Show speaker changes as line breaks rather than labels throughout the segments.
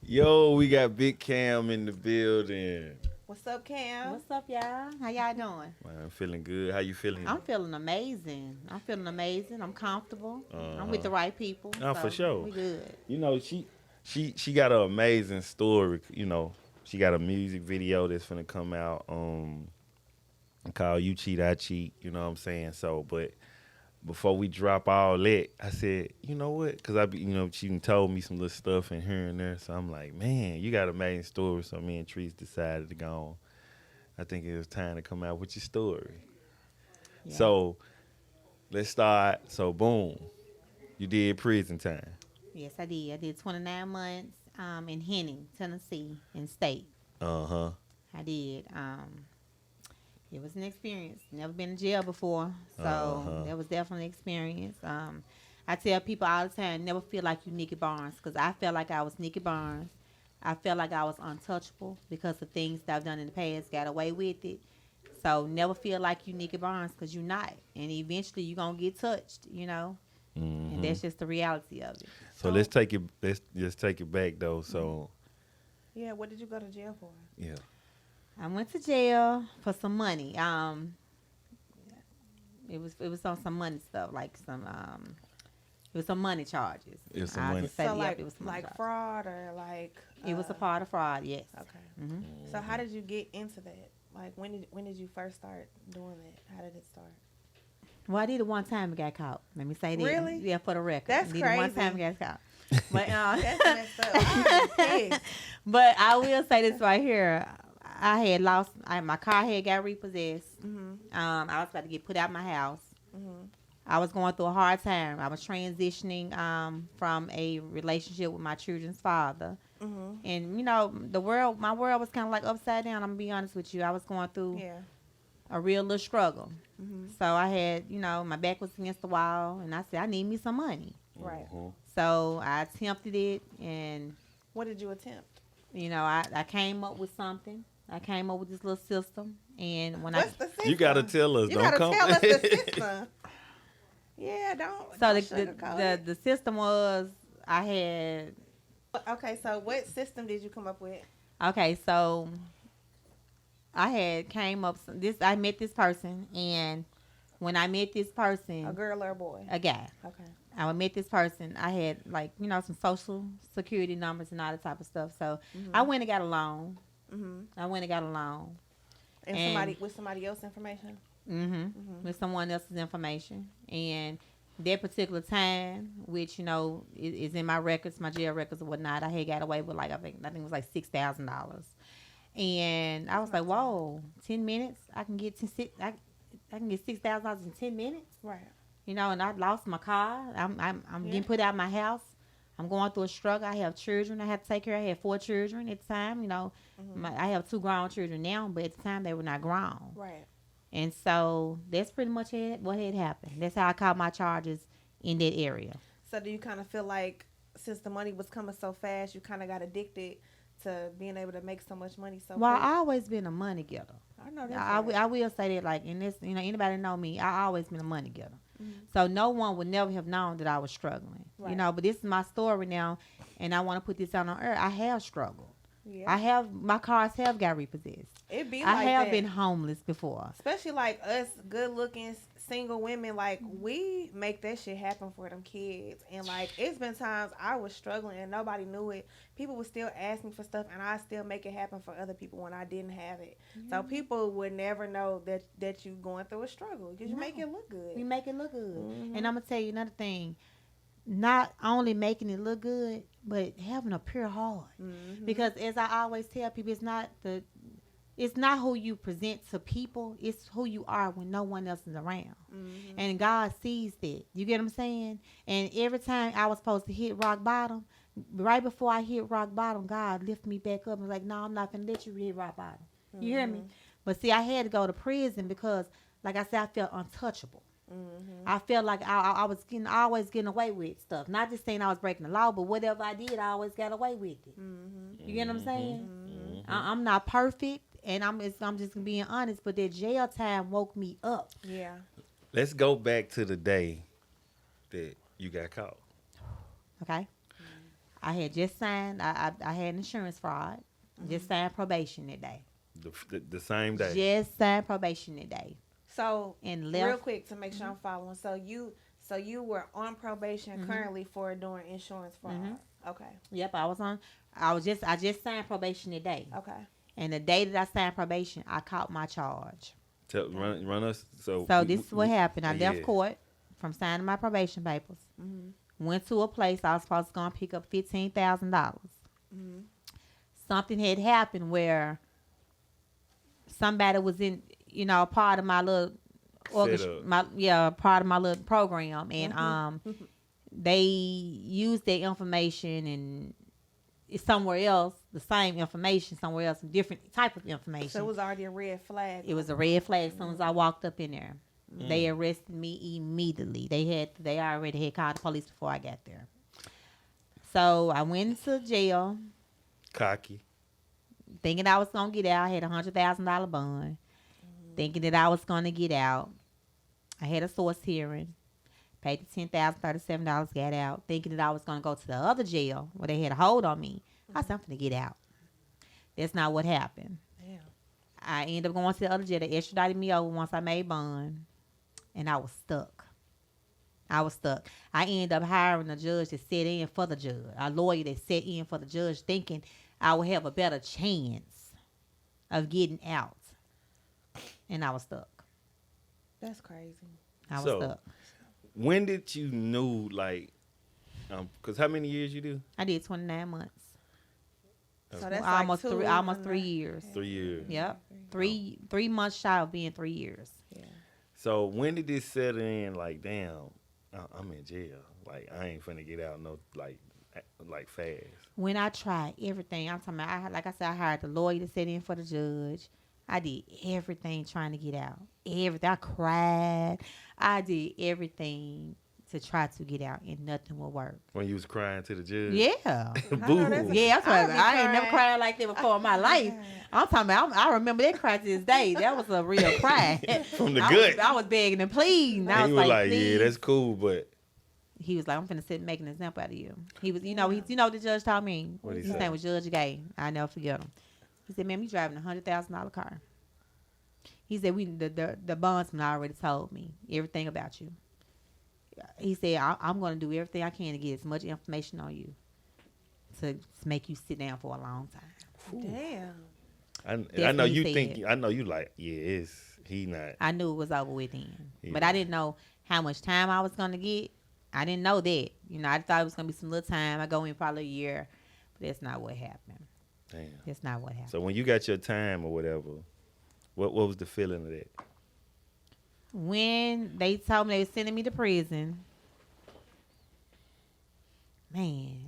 Yo, we got Big Cam in the building.
What's up, Cam?
What's up, y'all? How y'all doing?
Man, I'm feeling good. How you feeling?
I'm feeling amazing. I'm feeling amazing. I'm comfortable. I'm with
Uh-huh.
the right people,
Oh, for
so
sure.
we good.
She got an amazing story. She got a music video that's gonna come out. Called "You Cheat, I Cheat." You know what I'm saying? So, but before we drop all that, I said, you know what? Because she done told me some little stuff in here and there. So I'm like, man, you got an amazing story. So me and Treese decided to go on. I think it was time to come out with your story.
Yeah.
So let's start. So boom, you did prison time.
Yes, I did. I did 29 months in Henning, Tennessee, in state.
Uh huh.
I did. It was an experience. Never been in jail before,
Uh
so
huh.
that was definitely an experience. I tell people all the time, never feel like you Nikki Barnes, because I felt like I was Nikki Barnes. I felt like I was untouchable because the things that I've done in the past got away with it. So never feel like you Nikki Barnes, because you're not, and eventually you're gonna get touched. And
Hmm.
that's just the reality of it.
So let's take it. Let's just take it back though. So
Yeah, what did you go to jail for?
yeah.
I went to jail for some money. It was on some money stuff, like it was some money charges.
It was some
I'll
money.
just say,
So
yep, it was some money charges.
fraud or like
It was a part of fraud, yes.
Okay.
hmm
So how did you get into that? Like when did you first start doing that? How did it start?
Well, I did it one time and got caught. Let me say that.
Really?
Yeah, for the record.
That's
I did it one
crazy.
time and got caught. But
That's messed up. I'm pissed.
but I will say this right here. I had lost. My car had got repossessed. I was about to get put out my house.
Mhm.
I was going through a hard time. I was transitioning from a relationship with my children's father.
Mhm.
And my world was kind of like upside down. I'm gonna be honest with you. I was going through
Yeah.
a real little struggle.
Mhm.
So I had, my back was against the wall, and I said I need me some money.
Right.
Mhm.
So I attempted it, and
What did you attempt?
I came up with something. I came up with this little system, and when
What's the system?
You gotta tell us.
You
Don't
gotta
come.
tell us the system. Yeah, don't.
so
don't
the
sugarcoat
the,
it.
the system was I had
Okay, so what system did you come up with?
okay, so I had came up this. I met this person, and when I met this
A
person,
girl or a boy?
a guy.
Okay.
I met this person. I had some social security numbers and all that type of stuff. So I went and got a loan.
Mhm.
I went and got a loan.
And
And-
somebody else's information.
With someone else's information. And that particular time, which is in my records, my jail records or whatnot, I had got away with I think it was like $6,000. And I was like, whoa, 10 minutes, I can get I can get $6,000 in 10 minutes.
Right.
And I lost my car. I'm
Yeah.
getting put out of my house. I'm going through a struggle. I have children I have to take care of. I had 4 children at the time. I have 2 grown children now, but at the time they were not grown.
Right.
And so that's pretty much what had happened. That's how I caught my charges in that area.
So do you kind of feel like since the money was coming so fast, you kind of got addicted to being able to make so much money so
Well,
quick?
I always been a money getter.
I know that's
I
right.
will say that, like, in this, anybody know me, I always been a money getter.
Mhm.
So no one would never have known that I was struggling.
Right.
But this is my story now, and I want to put this out on air. I have struggled.
Yeah.
My cars have got repossessed.
It be
I
like
have
that.
been homeless before.
Especially like us good looking single women, like we make that shit happen for them kids. And like it's been times I was struggling and nobody knew it. People would still ask me for stuff and I still make it happen for other people when I didn't have it. So people would never know that you going through a struggle because you
No.
make it look good.
You make it look good.
Mhm.
And I'm going to tell you another thing. Not only making it look good, but having a pure heart.
Mhm.
Because as I always tell people, it's not who you present to people, it's who you are when no one else is around.
Mhm.
And God sees that. You get what I'm saying? And every time I was supposed to hit rock bottom, right before I hit rock bottom, God lift me back up and was like, no, I'm not going to let you hit rock bottom. You hear me? But see, I had to go to prison because, like I said, I felt untouchable.
Mhm.
I felt like I was always getting away with stuff. Not just saying I was breaking the law, but whatever I did, I always got away with it.
Mhm.
You get what I'm saying?
Mhm.
I'm not perfect, and I'm just being honest. But that jail time woke me up.
Yeah.
Let's go back to the day that you got caught.
Okay. I had just signed. I had insurance fraud. Just signed probation that day.
The same day.
Just signed probation that day.
So
And
real
left.
quick to make sure I'm following. So you were on probation currently for doing insurance fraud. Okay.
Yep, I was on. I just signed probation that day.
Okay.
And the day that I signed probation, I caught my charge.
Run us. So
This is what happened. I left
yeah.
court from signing my probation papers. Went to a place I was supposed to go and pick up $15,000. Something had happened where somebody was in, part of my little part of my little program, and they used their information and it's somewhere else, the same information somewhere else, different type of information.
So it was already a red flag.
It was a red flag as soon as I walked up in there. They arrested me immediately. They already had called the police before I got there. So I went to jail
Cocky.
thinking I was gonna get out. I had $100,000 bond. Thinking that I was gonna get out. I had a source hearing. Paid the $10,037, got out, thinking that I was gonna go to the other jail where they had a hold on me. I said, I'm gonna get out. That's not what happened.
Damn.
I ended up going to the other jail. They extradited me over once I made bond, and I was stuck. I ended up hiring a judge to sit in for the judge, a lawyer that sat in for the judge, thinking I would have a better chance of getting out. And I was stuck.
That's crazy.
I was
So,
stuck.
When did you knew, like, because how many years you do?
I did 29 months.
So that's
almost
like
almost 3 years.
3 years.
Yep. 3 months shy of being 3 years.
Yeah.
So when did this set in? Like, damn, I'm in jail. Like, I ain't finna get out no like fast.
When I tried everything, I'm talking about, like I said, I hired the lawyer to sit in for the judge. I did everything trying to get out. Everything. I cried. I did everything to try to get out, and nothing would work.
When you was crying to the judge.
Yeah.
Boo.
Yeah, I'm talking
be
about, I ain't never
crying.
cried like that before in my life. I'm talking about, I remember that cry to this day. That was a real cry.
From the gut.
I was begging and pleading. I
And
was
he was like,
please.
yeah, that's cool, but
He was like, I'm finna sit and make an example out of you. He was, what the judge told me?
What'd he
His
say?
name was Judge Gay. I never forget him. He said, ma'am, you driving a $100,000 car. He said, the bondsman already told me everything about you. He said, I'm going to do everything I can to get as much information on you to make you sit down for a long time.
Damn.
I know
what he
you
said.
think, I know you like, yeah, he not.
I knew it was over with then.
Yeah.
But I didn't know how much time I was going to get. I didn't know that. I thought it was going to be some little time. I go in probably a year. But that's not what happened.
Damn.
That's not what happened.
So when you got your time or whatever, what was the feeling of that?
When they told me they were sending me to prison, man,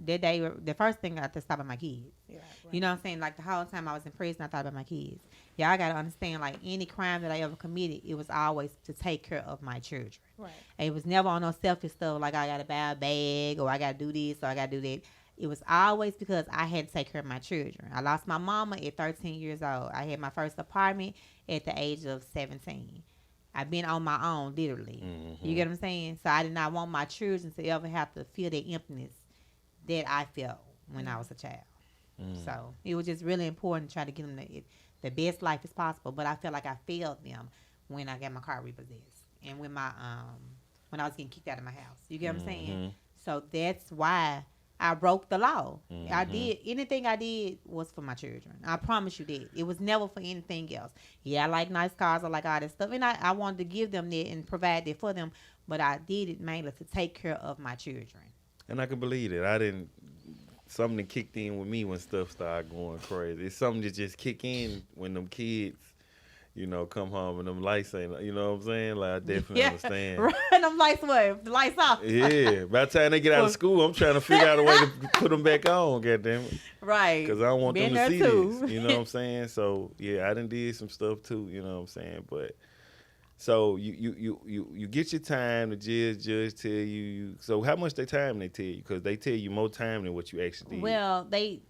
that day, the first thing I had to stop at my kids.
Yeah.
You know what I'm saying? Like the whole time I was in prison, I thought about my kids. Yeah, I got to understand, like any crime that I ever committed, it was always to take care of my children.
Right.
It was never on no selfish stuff like I got to buy a bag or I got to do this or I got to do that. It was always because I had to take care of my children. I lost my mama at 13 years old. I had my first apartment at the age of 17. I've been on my own, literally. You get what I'm saying? So I did not want my children to ever have to feel the emptiness that I felt when I was a child. So it was just really important to try to give them the best life as possible. But I felt like I failed them when I got my car repossessed and when when I was getting kicked out of my house. You get what I'm saying? So that's why I broke the law. I did anything I did was for my children. I promise you that. It was never for anything else. Yeah, I like nice cars, I like all that stuff, and I wanted to give them that and provide that for them. But I did it mainly to take care of my children.
And I can believe it. Something that kicked in with me when stuff started going crazy. It's something that just kick in when them kids, come home and them lights ain't, you know what I'm saying? Like, I definitely understand.
Right, them lights what? The lights off.
Yeah, by the time they get out of school, I'm trying to figure out a way to put them back on, goddammit.
Right.
Because I don't want them
Been
to
there
see
too.
this, you know what I'm saying? So, yeah, I done did some stuff too, you know what I'm saying? But, so you get your time, the judge tell you, so how much time they tell you? Because they tell you more time than what you actually did.
Well, they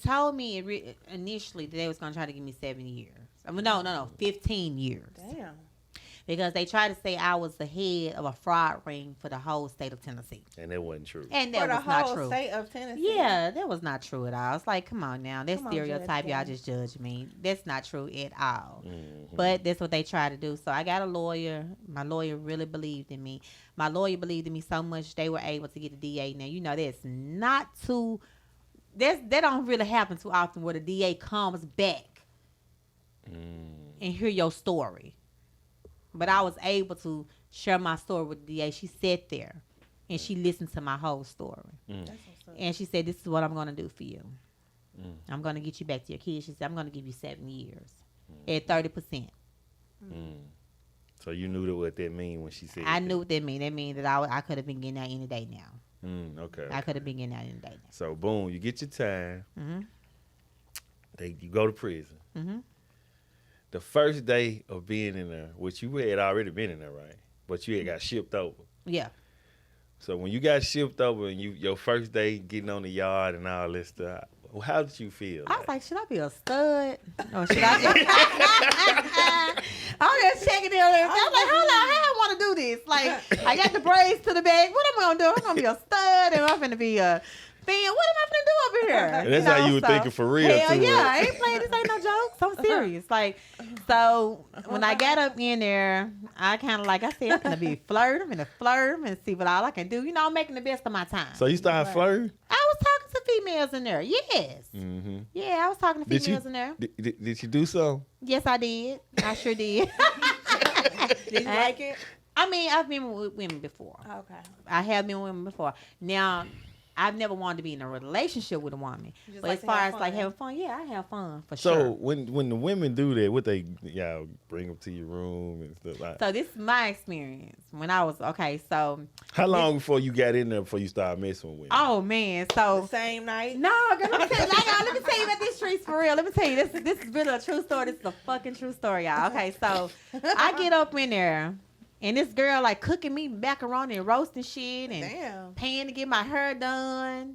told me initially that they was going to try to give me 7 years. I mean, no, 15 years.
Damn.
because they tried to say I was the head of a fraud ring for the whole state of Tennessee.
And that wasn't true.
And
For
that
the
was not
whole
true.
state of Tennessee.
Yeah, that was not true at all. It's like, come on now. That
Come on,
stereotype,
Judge
y'all
King.
just judge me. That's not true at all.
Mhm.
But that's what they try to do. So I got a lawyer. My lawyer really believed in me. My lawyer believed in me so much they were able to get the DA. Now, you know, that's not too, that don't really happen too often where the DA comes back and hear your story. But I was able to share my story with the DA. She sat there and she listened to my whole story.
That's what's up.
And she said, this is what I'm going to do for you. I'm going to get you back to your kids. She said, I'm going to give you 7 years at 30%.
So you knew what that mean when she said
I
that.
knew what that mean. That mean that I could have been getting out any day now.
Okay.
I could have been getting out any day now.
So boom, you get your time.
Mm-hmm.
You go to prison.
Mm-hmm.
The first day of being in there, which you had already been in there, right? But you had got shipped over.
Yeah.
So when you got shipped over and your first day getting on the yard and all this stuff, how did you feel?
I was like, should I be a stud? Or should I just... I'm just checking it out. I was like, hold on, how I want to do this? Like, I got the braids to the back. What am I going to do? I'm going to be a stud and I'm going to be a fan. What am I going to do over here?
And that's how you were thinking for real,
hell
too.
yeah, I ain't playing. This ain't no jokes. I'm serious. Like, so when I got up in there, I kind of like, I said, I'm going to be flirt. I'm going to flirt and see what all I can do. You know, I'm making the best of my time.
So you started flirting?
I was talking to females in there. Yes.
Mm-hmm.
Yeah, I was talking to females in there.
Did you do so?
Yes, I did. I sure did.
Did you like it?
I mean, I've been with women before.
Okay.
I have been with women before. Now, I've never wanted to be in a relationship with a woman.
You just
But
like
as
to
far
have
as like
fun.
having fun, yeah, I have fun for
So
sure.
when the women do that, what they bring them to your room and stuff like that?
So this is my experience when I was, okay, so,
How long before you got in there before you started messing with women?
oh man,
The
so.
same night.
No, girl, let me tell you about these streets for real. Let me tell you, this is really a true story. This is a fucking true story, y'all. Okay, so I get up in there, and this girl like cooking me macaroni and roasting shit, and
Damn.
paying to get my hair done.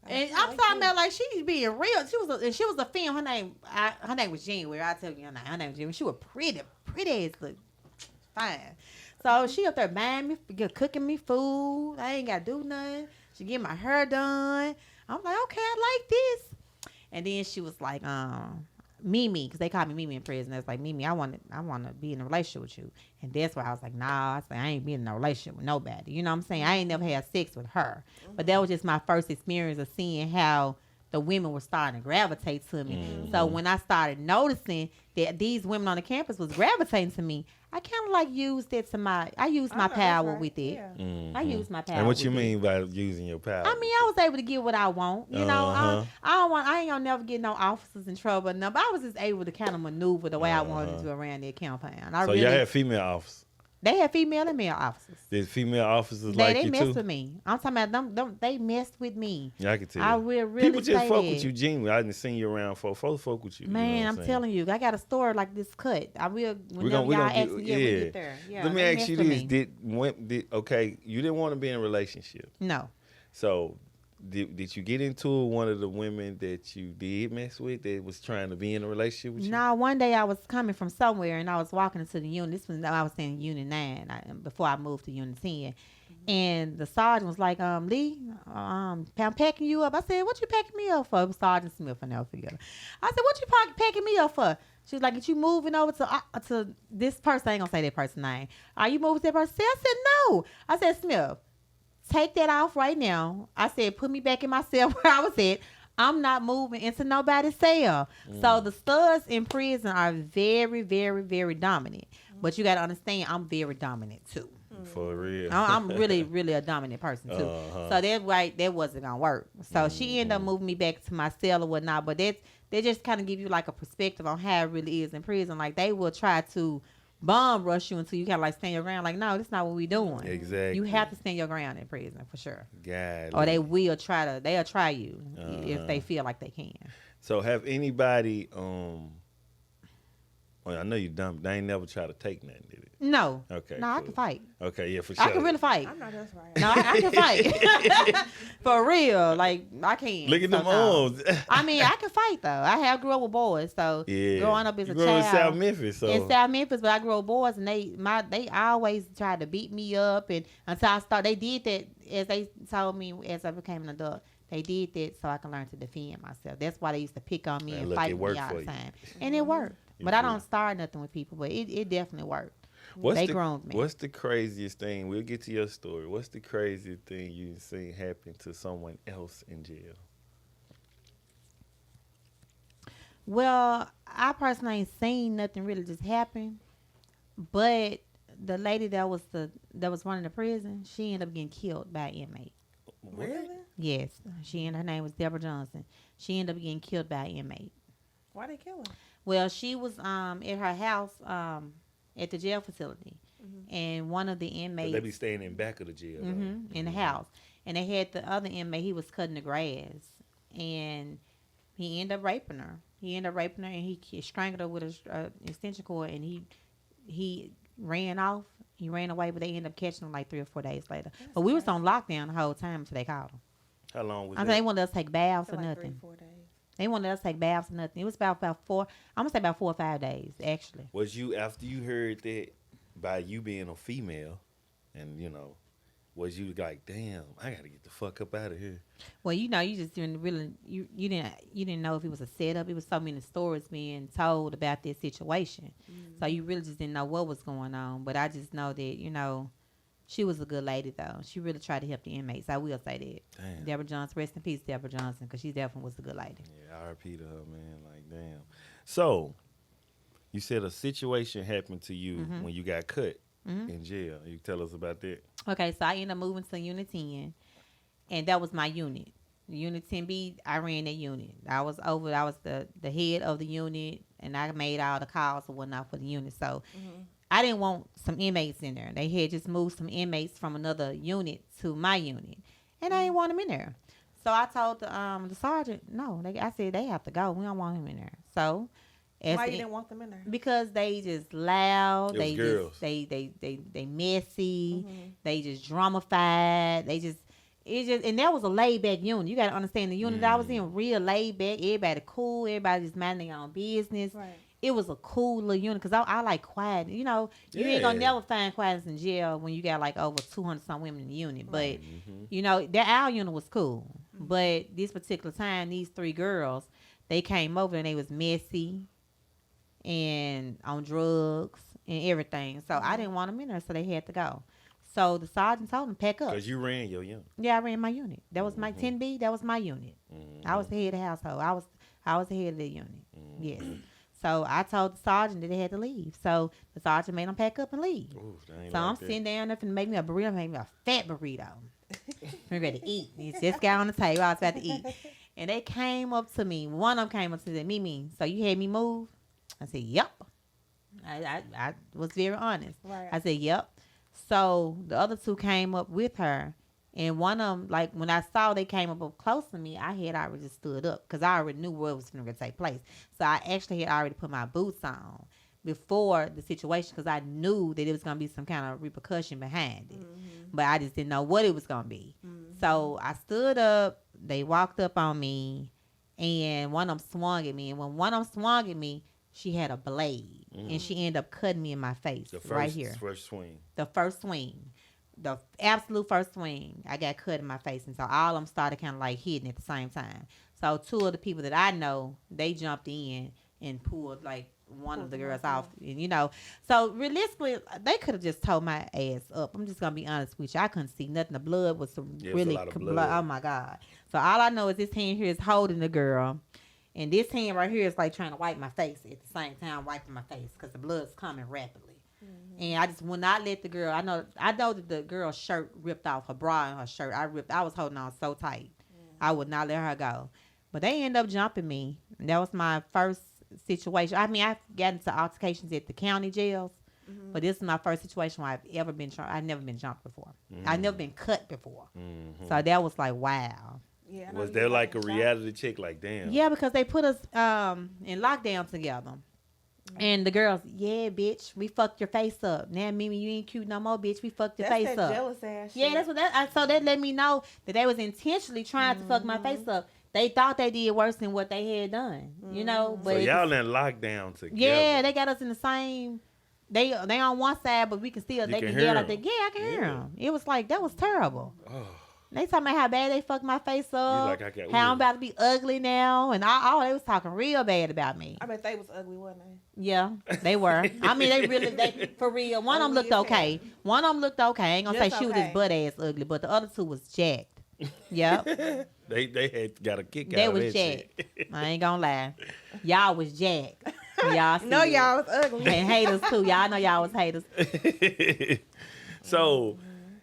And
I
I'm
like
talking
it.
about like she's being real. She was a film. Her name was January. I tell you her name was January. She was pretty as look fine. So she up there buying me, cooking me food. I ain't got to do nothing. She get my hair done. I'm like, okay, I like this. And then she was like, Mimi, because they call me Mimi in prison. It's like, Mimi, I want to be in a relationship with you. And that's why I was like, nah, I said, I ain't being in a relationship with nobody. You know what I'm saying? I ain't never had sex with her. But that was just my first experience of seeing how the women were starting to gravitate to me. So when I started noticing that these women on the campus was gravitating to me, I kind of like used it to my
know,
power
that's right.
with it.
Yeah.
I used my power.
And what you
with it.
mean by using your power?
I mean, I was able to get what I want. You know,
Uh-huh.
I ain't gonna never get no officers in trouble. No, but I was just able to kind of maneuver the way I wanted to around their compound.
So y'all had female officers.
They had female and male officers.
Did female officers like
They
you
messed
too?
with me. I'm talking about them. They messed with me.
Yeah, I can tell.
I
you.
will really
People just
say
fuck
that.
with you genuinely. I didn't seen you around for folks fuck with you. You know
Man,
what
I'm
saying?
telling you, I got a story like this cut. I will. Whenever
we
y'all
gonna
ask me, yeah, we
yeah.
get there. Yeah,
Let me
they
ask you
messed
this:
with me.
did okay? You didn't want to be in a relationship,
No.
so did you get into it with one of the women that you did mess with that was trying to be in a relationship with you?
No, one day I was coming from somewhere and I was walking into the unit. This was I was in Unit 9 before I moved to Unit 10. And the sergeant was like, Lee, I'm packing you up. I said, what you packing me up for? It was Sergeant Smith, I never forget her. I said, what you packing me up for? She was like, "Is you moving over to this person?" I ain't gonna say that person's name. Are you moving to that person? I said, no. I said, Smith, take that off right now. I said, put me back in my cell where I was at. I'm not moving into nobody's cell. So the studs in prison are very, very, very dominant. But you got to understand, I'm very dominant too.
For real.
I'm really, really a dominant person too. So that wasn't gonna work. So she ended up moving me back to my cell or whatnot. But they just kind of give you like a perspective on how it really is in prison. Like they will try to bomb rush you until you kind of like stand your ground. Like, no, that's not what we doing.
Exactly.
You have to stand your ground in prison for sure.
God.
Or they'll try you if they feel like they can.
So have anybody Well, I know you dumb. They ain't never try to take nothing, did it?
No.
Okay.
No, I
cool.
can fight.
Okay, yeah, for sure.
I can really fight.
I know that's right.
No, I can fight. For real. Like, I can.
Look at
So,
them
no.
arms.
I mean, I can fight, though. I have grew up with boys. So,
Yeah.
growing up as
You
a
grew up in
child.
South Memphis, so.
In South Memphis, but I grew up with boys, and they always tried to beat me up. And until I started, they did that, as they told me as I became an adult. They did that so I can learn to defend myself. That's why they used to pick on me
Man,
and
look,
fight
it
me
worked
all
for
the
you.
time. And it worked.
You
But I
feel
don't start nothing with people, but it definitely worked.
What's
They
the,
groomed me.
What's the craziest thing? We'll get to your story. What's the craziest thing you've seen happen to someone else in jail?
Well, I personally ain't seen nothing really just happen, but the lady that was running the prison, she ended up getting killed by an inmate.
What?
Really?
Yes, her name was Deborah Johnson. She ended up getting killed by an inmate.
Why they kill her?
Well, she was at her house at the jail facility, and one of the inmates
They be staying in back of the jail. though.
in the house, and they had the other inmate. He was cutting the grass, and he ended up raping her. And he strangled her with a extension cord, and he ran off. He ran away, but they ended up catching him like 3 or 4 days later. But we was on lockdown the whole time until they called him.
How long was
I
that?
think they wanted us to take baths
For
or
like 3,
nothing.
4 days.
They wanted us to take baths or nothing. It was about 4. I'm gonna say about 4 or 5 days actually.
Was you after you heard that by you being a female, and was you like, damn, I gotta get the fuck up out of here?
Well, you just didn't really you didn't know if it was a setup. It was so many stories being told about this situation, so you really just didn't know what was going on. But I just know that she was a good lady though. She really tried to help the inmates. I will say that.
Damn.
Deborah Johnson, rest in peace, Deborah Johnson, because she definitely was a good lady.
Yeah, R.P. to her, man. Like, damn. So, you said a situation happened to you when you got cut in jail. You tell us about that.
Okay, so I ended up moving to Unit 10, and that was my unit. Unit 10B, I ran that unit. I was the head of the unit, and I made all the calls and whatnot for the unit. So I didn't want some inmates in there. They had just moved some inmates from another unit to my unit, and I didn't want them in there. So I told the sergeant, no, I said they have to go. We don't want him in there. So
Why you didn't want them in there?
because they just loud.
It was
They
girls.
just they messy. They just dramified. And that was a laid back unit. You gotta understand the unit that I was in, real laid back. Everybody cool. Everybody just minding their own business.
Right.
It was a cool little unit because I like quiet. You ain't gonna
Yeah.
never find quietness in jail when you got like over 200 some women in the unit. But
Mm-hmm.
that our unit was cool. But this particular time, these 3 girls, they came over and they was messy and on drugs and everything. So I didn't want them in there, so they had to go. So the sergeant told them pack up.
Because you ran your unit.
Yeah, I ran my unit. That was my 10B. That was my unit. I was the head of the household. I was the head of the unit. Yes. So I told the sergeant that they had to leave. So the sergeant made them pack up and leave.
Ooh, I ain't
So I'm
like that.
sitting down there and make me a burrito, make me a fat burrito. I'm ready to eat. It's just got on the table. I was about to eat. And they came up to me. One of them came up to me, Mimi, so you had me move? I said, yep. I was very honest.
Right.
I said, yep. So the other 2 came up with her. And one of them, like when I saw they came up close to me, I had already just stood up because I already knew what was going to take place. So I actually had already put my boots on before the situation because I knew that it was going to be some kind of repercussion behind it. But I just didn't know what it was going to be. So I stood up. They walked up on me, and one of them swung at me. And when one of them swung at me, she had a blade, and she ended up cutting me in my face right here.
First swing.
The first swing. The absolute first swing, I got cut in my face. And so all of them started kind of like hitting at the same time. So 2 of the people that I know, they jumped in and pulled like one of the girls off. And, so realistically, they could have just tore my ass up. I'm just going to be honest with you. I couldn't see nothing. The blood was really
a lot of blood.
Oh, my God. So all I know is this hand here is holding the girl. And this hand right here is like trying to wipe my face at the same time, wiping my face because the blood's coming rapidly. And I just would not let the girl. I know that the girl's shirt ripped off, her bra and her shirt. I was holding on so tight. I would not let her go. But they ended up jumping me. And that was my first situation. I mean, I've gotten into altercations at the county jails, but this is my first situation where I've ever been jumped. I've never been jumped before. I've never been cut before. So that was like, wow.
Yeah, I know
Was
you
there
was
like a
in shock.
reality check? Like, damn.
Yeah, because they put us in lockdown together. And the girls, yeah, bitch, we fucked your face up. Now, Mimi, you ain't cute no more, bitch. We fucked your
That's
face
that
up.
jealous ass shit.
Yeah, that's what that. So that let me know that they was intentionally trying to fuck my face up. They thought they did worse than what they had done, you know. But
So y'all in lockdown together.
yeah, they got us in the same. They on one side, but we can still.
You
They
can
can
hear
yell out
'em.
there. Yeah, I can hear them. It was like that was terrible.
Oh,
They talking about how bad they fucked my face up.
like, I got-
how I'm about to be ugly now, and all they was talking real bad about me.
I bet they was ugly, wasn't they?
Yeah, they were. I mean, they for real. One of them looked
Ugly as
okay. One of them looked okay. I ain't gonna
Just
say she was
okay.
his butt ass ugly, but the other two was jacked. Yep,
they had got a kick
they
out of
was
that
jacked.
shit.
I ain't gonna lie. Y'all was jacked. Y'all
No,
see it.
y'all was ugly.
And haters too. Y'all know y'all was haters.
So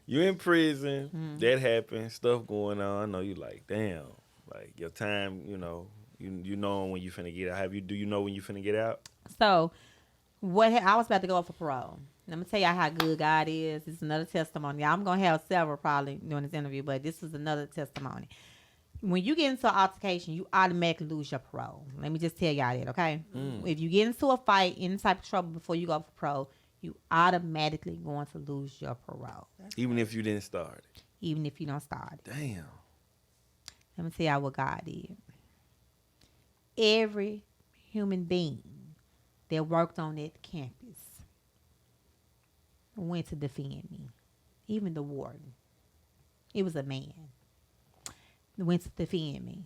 you in prison,
Mm-hmm.
that happened, stuff going on. I know you like, damn, like your time, you know when you finna get out. Do you know when you finna get out?
So, I was about to go up for parole. Let me tell y'all how good God is. It's another testimony. I'm gonna have several probably during this interview, but this is another testimony. When you get into an altercation, you automatically lose your parole. Let me just tell y'all that, okay? If you get into a fight, any type of trouble before you go up for parole, you automatically going to lose your parole,
Even if you didn't start it.
even if you don't start it.
Damn.
Let me tell y'all what God did. Every human being that worked on that campus went to defend me. Even the warden. It was a man. Went to defend me.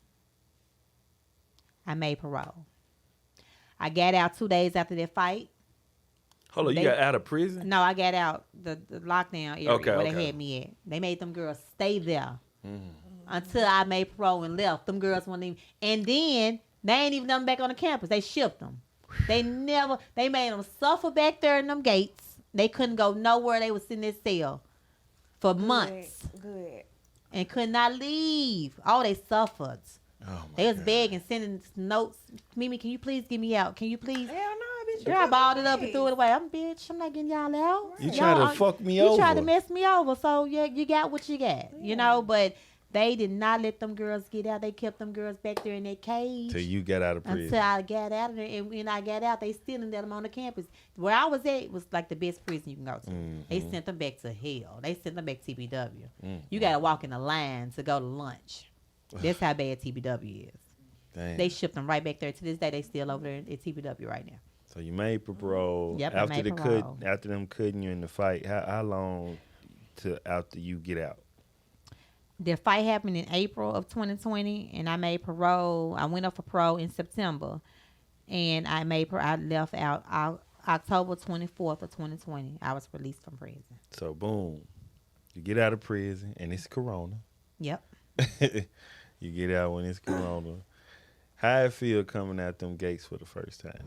I made parole. I got out 2 days after that fight.
Hold on, you
They-
got out of prison?
No, I got out the lockdown area
Okay,
where
okay.
they had me at. They made them girls stay there until I made parole and left. Them girls wouldn't even. And then they ain't even done back on the campus. They shipped them. They made them suffer back there in them gates. They couldn't go nowhere. They was in this cell for months
Good.
and could not leave. Oh, they suffered.
Oh my
They was
God.
begging, sending notes. Mimi, can you please get me out? Can you please?
Hell no, bitch.
Girl, I balled it up and threw it away. I'm not getting y'all out.
You
Y'all-
trying to fuck me
you
over.
tried to mess me over, so yeah, you got what you got, you know. But they did not let them girls get out. They kept them girls back there in that cage
Till you got out of prison.
until I got out of there. And when I got out, they still didn't let them on the campus. Where I was at was like the best prison you can go to. They sent them back to hell. They sent them back to TBW. You got to walk in a line to go to lunch. That's how bad TBW is.
Damn.
They shipped them right back there. To this day, they still over there at TBW right now.
So you made parole.
Yep, I
after
made
the
parole.
after them cutting you in the fight, how long after you get out?
The fight happened in April of 2020, and I made parole. I went up for parole in September, and I left out October 24th of 2020. I was released from prison.
So boom, you get out of prison and it's Corona.
Yep.
You get out when it's Corona. How it feel coming out them gates for the first time?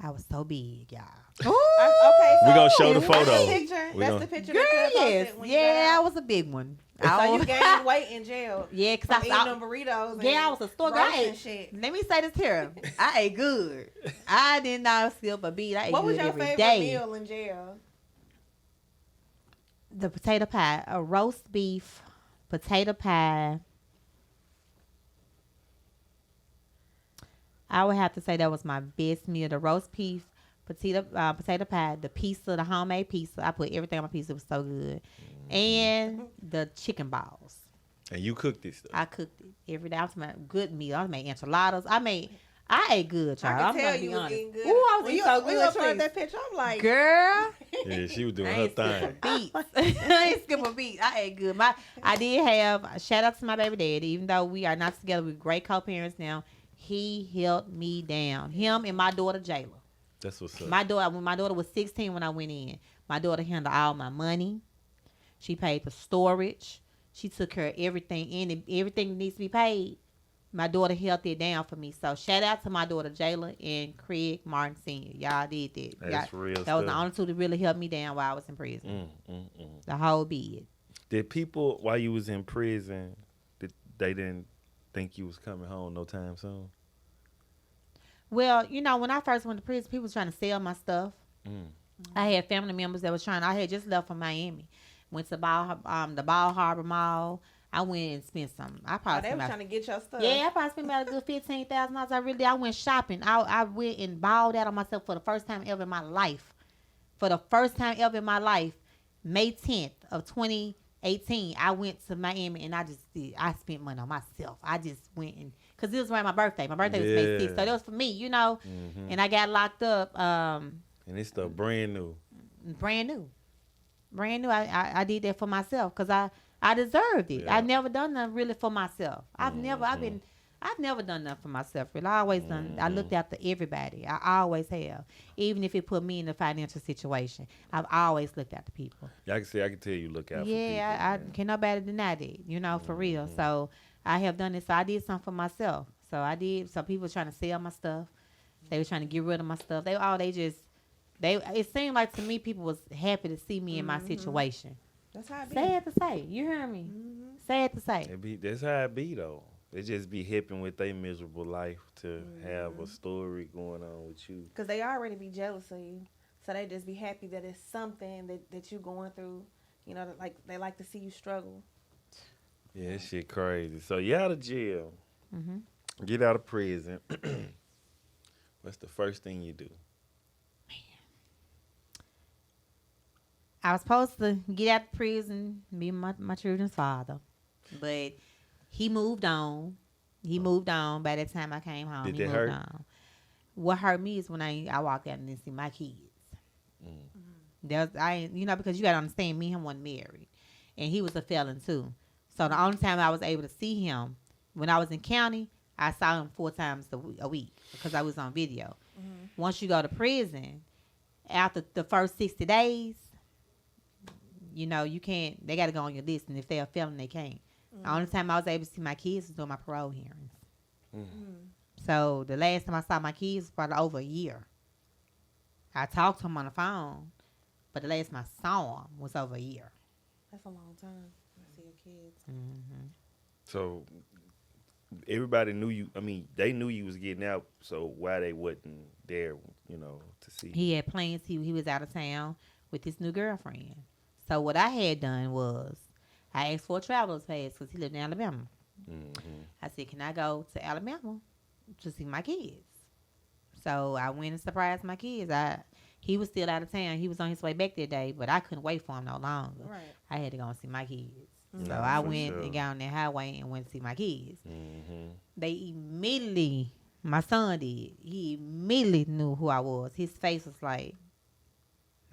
I was so big, y'all.
Okay, so
We gonna show the
that's
photo.
picture.
We
That's
gonna-
the picture.
Girl,
that you
yes.
posted when you got
Yeah, I
out.
was a big one.
So you gained weight in jail.
Yeah,
From
because
eating them burritos.
yeah, I was a store girl.
roast
I
and
ate,
shit.
let me say this here. I ate good. I did not skip a beat. I ate
What was
good
your
every
favorite
day.
meal in jail?
The potato pie, a roast beef, potato pie. I would have to say that was my best meal. The roast beef, potato pie, the pizza, the homemade pizza. I put everything on my pizza. It was so good. And the chicken balls.
And you cooked this stuff.
I cooked it every day. I was making good meal. I made enchiladas. I ate good, child.
I
I'm
can tell
gonna
you
be
was
honest.
eating good.
Ooh, I was
When
eating
you-
so
when you
good.
uploaded
Please.
that picture, I'm like,
Girl.
Yeah, she was doing
I
her
ain't skip a
thing.
beat. I ain't skip a beat. I ate good. I did have shout out to my baby daddy. Even though we are not together, we're great co-parents now. He held me down. Him and my daughter Jayla.
That's what's up.
My daughter was 16 when I went in. My daughter handled all my money. She paid for storage. She took care of everything. Everything that needs to be paid. My daughter held it down for me. So shout out to my daughter Jayla and Craig Martin Sr. Y'all did that.
That's real
That was the
stuff.
only two that really helped me down while I was in prison. The whole bid.
Did people while you was in prison, they didn't think you was coming home no time soon?
Well, when I first went to prison, people was trying to sell my stuff.
Mm.
I had family members that was trying. I had just left from Miami, went to the Ball Harbor Mall. I went and spent some. I
Oh,
probably
they
spent
was
about
trying to get your stuff.
yeah, I probably spent about a good $15,000. I went shopping. I went and balled out on myself for the first time ever in my life. For the first time ever in my life, May 10th of 2018, I went to Miami and I spent money on myself. I just went and, because it was around my birthday. My birthday was May 6th. So that was for me, you know.
Mm-hmm.
And I got locked up
And it's stuff brand new.
brand new. Brand new. I did that for myself because I deserved it.
Yeah.
I never done nothing really for myself.
Mm-hmm.
I've never done nothing for myself. Really, I always done. I looked after everybody. I always have, even if it put me in a financial situation. I've always looked after people.
Yeah, I can tell you look out for people.
Yeah, I can nobody deny that. You know, for real. So I have done it. So I did something for myself. So I did. So people trying to sell my stuff. They were trying to get rid of my stuff. It seemed like to me people was happy to see me in my situation.
That's how it be.
Sad to say. You hear me? Sad to say.
That's how it be though. They just be hipping with their miserable life to have a story going on with you.
Because they already be jealous of you. So they just be happy that it's something that you going through. You know, like they like to see you struggle.
Yeah, that shit crazy. So you out of jail.
Mm-hmm.
Get out of prison. What's the first thing you do?
I was supposed to get out of prison, be my children's father, but he moved on. He moved on. By the time I came home,
Did
he
that
moved
hurt?
on. What hurt me is when I walked out and didn't see my kids. Because you gotta understand, me and him wasn't married, and he was a felon too. So the only time I was able to see him when I was in county, I saw him 4 times a week because I was on video. Once you go to prison, after the first 60 days, you can't. They got to go on your list, and if they're a felon, they can't. The only time I was able to see my kids was during my parole hearings. So the last time I saw my kids was probably over a year. I talked to them on the phone, but the last time I saw them was over a year.
That's a long time to see your kids.
So everybody knew you. I mean, they knew you was getting out. So why they wasn't there, to see?
He had plans. He was out of town with his new girlfriend. So what I had done was I asked for a traveler's pass because he lived in Alabama. I said, can I go to Alabama to see my kids? So I went and surprised my kids. He was still out of town. He was on his way back that day, but I couldn't wait for him no longer.
Right.
I had to go and see my kids. So
Nah,
I
for
went
sure.
and got on that highway and went to see my kids. They immediately, my son did, he immediately knew who I was. His face was like,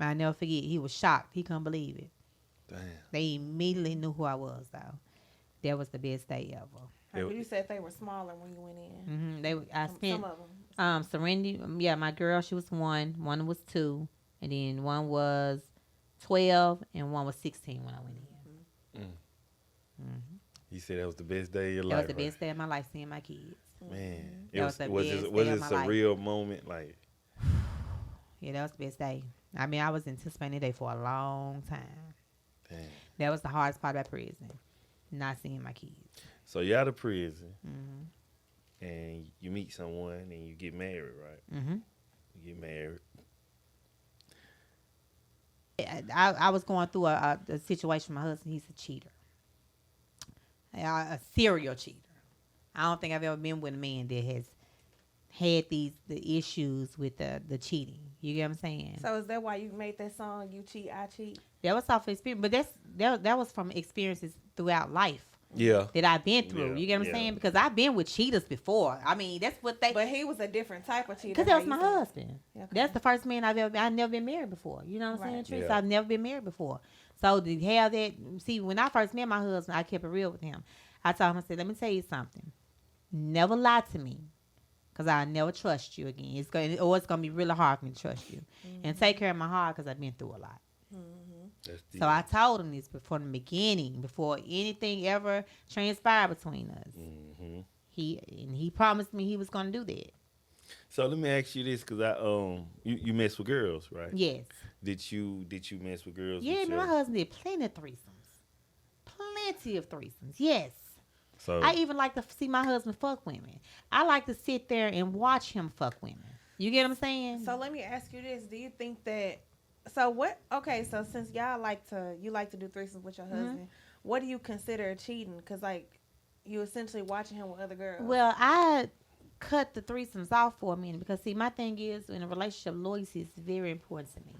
I never forget, he was shocked. He couldn't believe it.
Damn.
They immediately knew who I was, though. That was the best day ever.
Right, but you said they were smaller when you went in.
I spent
Some of them.
Serenity. Yeah, my girl, she was 1. One was 2, and then one was 12, and one was 16 when I went in.
You said that was the best day of your
That
life.
was the best day of my life, seeing my kids.
Man,
That was the
was
best
it
day of
a
my life.
surreal moment? Like,
Yeah, that was the best day. I mean, I was anticipating that day for a long time.
damn.
That was the hardest part about prison, not seeing my kids.
So you're out of prison, and you meet someone, and you get married, right?
Mm-hmm.
You get married.
I was going through a situation with my husband. He's a cheater, a serial cheater. I don't think I've ever been with a man that has had the issues with the cheating. You get what I'm saying?
So is that why you made that song, You Cheat, I Cheat?
That was off experience, but that was from experiences throughout life
Yeah.
that I've been through.
Yeah,
You get what I'm
yeah.
saying? Because I've been with cheaters before. I mean, that's what they.
But he was a different type of cheater.
Because that
how
was
you
my
said.
husband.
Okay.
That's the first man I've never been married before. You know what I'm saying,
Right.
Teresa?
Yeah.
I've never been married before. So to have that, see, when I first met my husband, I kept it real with him. I told him, I said, let me tell you something. Never lie to me, because I'll never trust you again. It's going to be really hard for me to trust you. And take care of my heart, because I've been through a lot.
That's deep.
So I told him this from the beginning, before anything ever transpired between us. He promised me he was going to do that.
So let me ask you this, because you mess with girls, right?
Yes.
Did you mess with girls?
Yeah,
with
my
your-
husband did plenty of threesomes. Plenty of threesomes. Yes.
So
I even like to see my husband fuck women. I like to sit there and watch him fuck women. You get what I'm saying?
So let me ask you this: do you think that? So what? Okay, so since you like to do threesomes with your husband, what do you consider cheating? Because like you essentially watching him with other girls.
Well, I cut the threesomes off for a minute because see, my thing is in a relationship, loyalty is very important to me.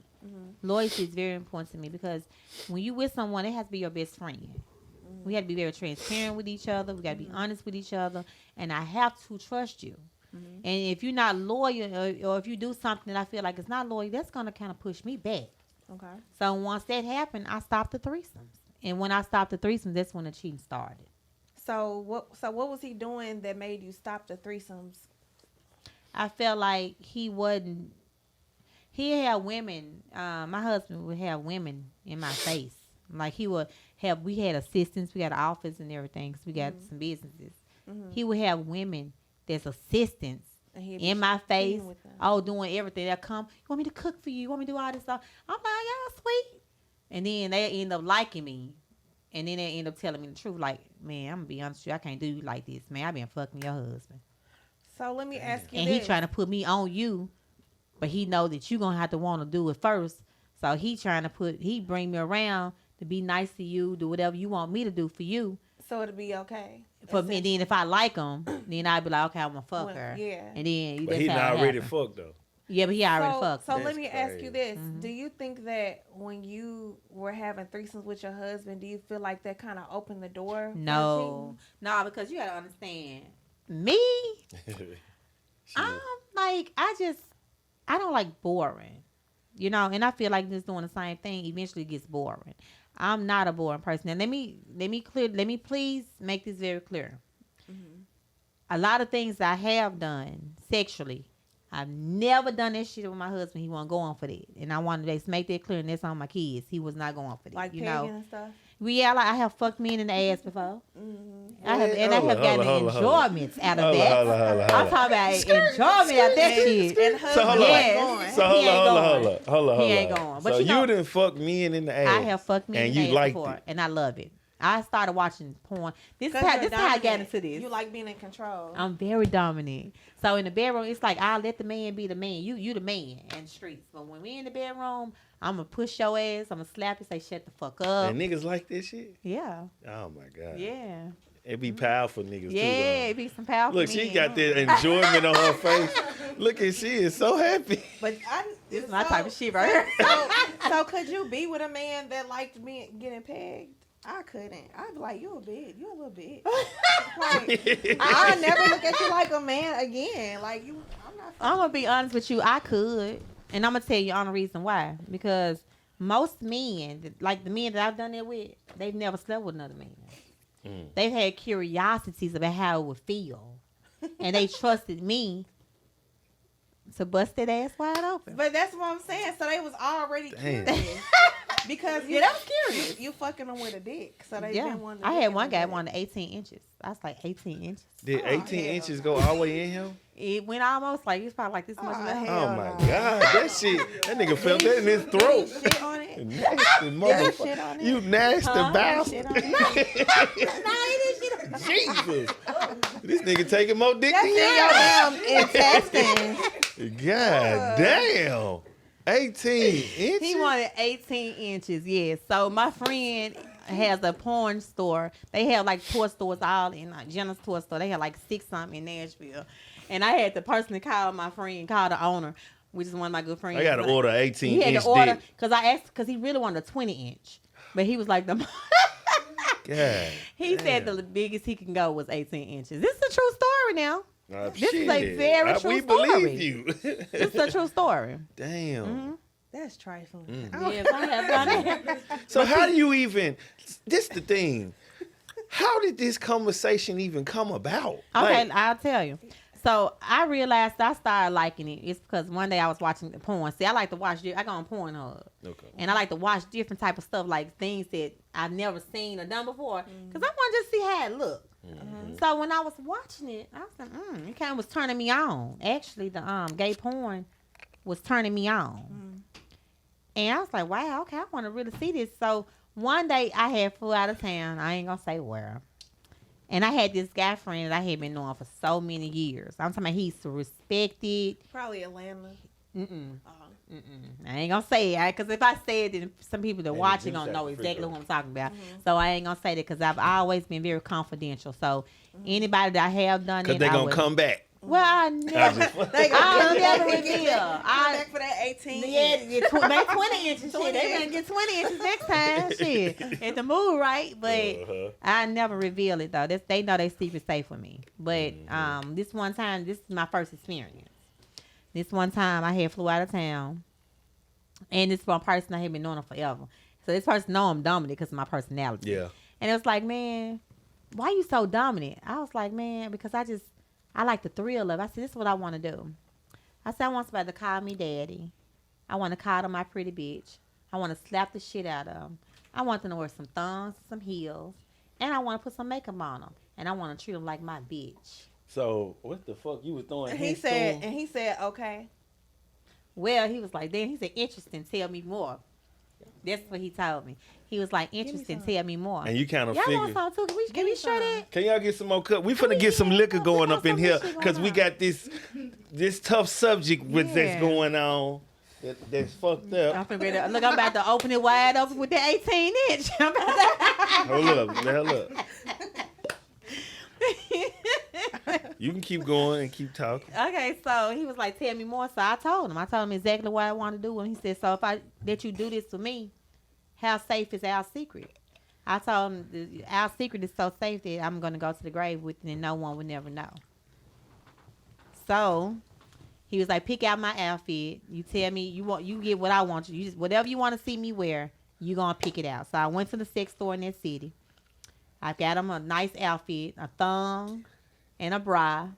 Loyalty is very important to me because when you with someone, it has to be your best friend. We have to be very transparent with each other. We got to be honest with each other, and I have to trust you. And if you're not loyal, or if you do something that I feel like it's not loyal, that's gonna kind of push me back.
Okay.
So once that happened, I stopped the threesomes. And when I stopped the threesomes, that's when the cheating started.
So what was he doing that made you stop the threesomes?
I felt like he wasn't. He had women. My husband would have women in my face. Like he would have. We had assistants. We had an office and everything. 'Cause we got some businesses. He would have women that's assistants in my face. Oh, doing everything. They'll come. You want me to cook for you? You want me to do all this stuff? I'm like, oh, y'all sweet. And then they end up liking me. And then they end up telling me the truth. Like, man, I'm gonna be honest with you. I can't do you like this, man. I been fucking your husband.
So let me ask you
and
this.
he trying to put me on you, but he know that you gonna have to want to do it first. So he bring me around to be nice to you, do whatever you want me to do for you.
So it'll be okay.
For me, then if I like him, then I'd be like, okay, I'm gonna fuck her.
Yeah.
And then
But he not already fucked though.
Yeah, but he already fucked.
So
her.
let me ask you this: do you think that when you were having threesomes with your husband, do you feel like that kind of opened the door?
No, because you gotta understand me. I'm like, I don't like boring, and I feel like just doing the same thing eventually gets boring. I'm not a boring person. And let me please make this very clear. A lot of things I have done sexually, I've never done that shit with my husband. He wasn't going for that. And I wanted to make that clear, and that's on my kids. He was not going for that.
Like pegging and stuff?
I have fucked men in the ass before. I have gotten enjoyments out of that. I'm talking about enjoyment out of that shit.
And
hold on.
He ain't going. But
so you done fucked men in the ass.
I have fucked men in the ass before,
it.
and I love it. I started watching porn. This is how I got into this.
You like being in control.
I'm very dominant. So in the bedroom, it's like I'll let the man be the man. You the man in the streets. But when we in the bedroom, I'm going to push your ass. I'm going to slap you, say shut the fuck up.
And niggas like this shit?
Yeah.
Oh, my God.
Yeah.
It be powerful niggas, too.
Yeah, it be some powerful
Look, she got that enjoyment on her face. Look at she is so happy.
But
this is my type of shit right here.
So could you be with a man that liked getting pegged? I couldn't. I'd be like, you a little bitch. Like, I'll never look at you like a man again. Like
I'm gonna be honest with you. I could, and I'm gonna tell you on the reason why. Because most men, like the men that I've done that with, they've never slept with another man. They've had curiosities about how it would feel, and they trusted me to bust that ass wide open.
But that's what I'm saying. So they was already curious. Because
that was curious.
You fucking them with a dick. So they didn't want to.
I had one guy wanted 18 inches. I was like 18 inches.
Did 18 inches go all the way in him?
It went almost like, it's probably like this much left.
Oh my God. That nigga felt that in his throat.
Shit on it.
Nasty motherfucker. You nasty bastard. Jesus. This nigga taking more dick than you. God damn. 18 inches?
He wanted 18 inches, yes. So my friend has a porn store. They have like toy stores all in Jenna's toy store. They have like 6 something in Nashville. And I had to personally call my friend, call the owner, which is one of my good friends.
I got to order 18 inch.
He had to order because I asked because he really wanted a 20 inch, but he was like the.
God,
he said the biggest he can go was 18 inches. This is a true story now. This is a very true story.
We believe you.
This is a true story.
Damn.
That's trifling.
Yes, I have done it.
So how do you even? This the thing. How did this conversation even come about?
Okay, I'll tell you. So I realized I started liking it. It's because one day I was watching the porn. See, I like to watch. I go on Pornhub, and I like to watch different type of stuff, like things that I've never seen or done before, because I want to just see how it looked. So when I was watching it, I was like, it kind of was turning me on. Actually, the gay porn was turning me on, and I was like, wow, okay, I want to really see this. So one day I had flew out of town. I ain't gonna say where. And I had this guy friend that I had been knowing for so many years. I'm talking about he's respected.
Probably Atlanta.
Mm-mm.
Uh-huh.
Mm-mm. I ain't gonna say it because if I say it, then some people that
And
watching
the
gonna
juice
know
out the
exactly
refrigerator.
what I'm talking about.
Mm-hmm.
So I ain't gonna say that because I've always been very confidential. So anybody that I have done
Cause
it,
they
I
gonna
would.
come back.
Well, I
I
never.
just,
They gonna
I'll
get
never
back,
reveal.
Come back for that 18
Yeah,
inch.
get make 20 inches.
20
Shit, they gonna get 20 inches next time. Shit, if the move right, but
Uh-huh.
I never reveal it though. They know they secret safe for me. But this one time, this is my first experience. This one time, I had flew out of town, and this one person I had been knowing him forever. So this person know I'm dominant because of my personality.
Yeah.
And it was like, man, why you so dominant? I was like, man, because I like the thrill of it. I said, this is what I want to do. I said, I want somebody to call me daddy. I want to call them my pretty bitch. I want to slap the shit out of them. I want them to wear some thongs, some heels, and I want to put some makeup on them. And I want to treat them like my bitch.
So what the fuck you was throwing?
And
hints to him?
he said, okay.
Well, he was like, then he said, interesting, tell me more. That's what he told me. He was like, interesting,
some.
tell me more.
And you kind of
Y'all want
figure.
some too? Can
Give
we
me
share
some.
that?
Can y'all get some more cup? We finna get some liquor going up in here because we got this tough subject with
Yeah.
that's going on that's fucked up.
I'm ready to, look, I'm about to open it wide open with the 18 inch. I'm about to,
Hold up. You can keep going and keep talking.
okay, so he was like, tell me more. So I told him exactly what I want to do. And he said, so if I let you do this for me, how safe is our secret? I told him, our secret is so safe that I'm going to go to the grave with it and no one would never know. So he was like, pick out my outfit. You tell me you get what I want you. You just, whatever you want to see me wear, you going to pick it out. So I went to the sex store in that city. I got him a nice outfit, a thong and a bra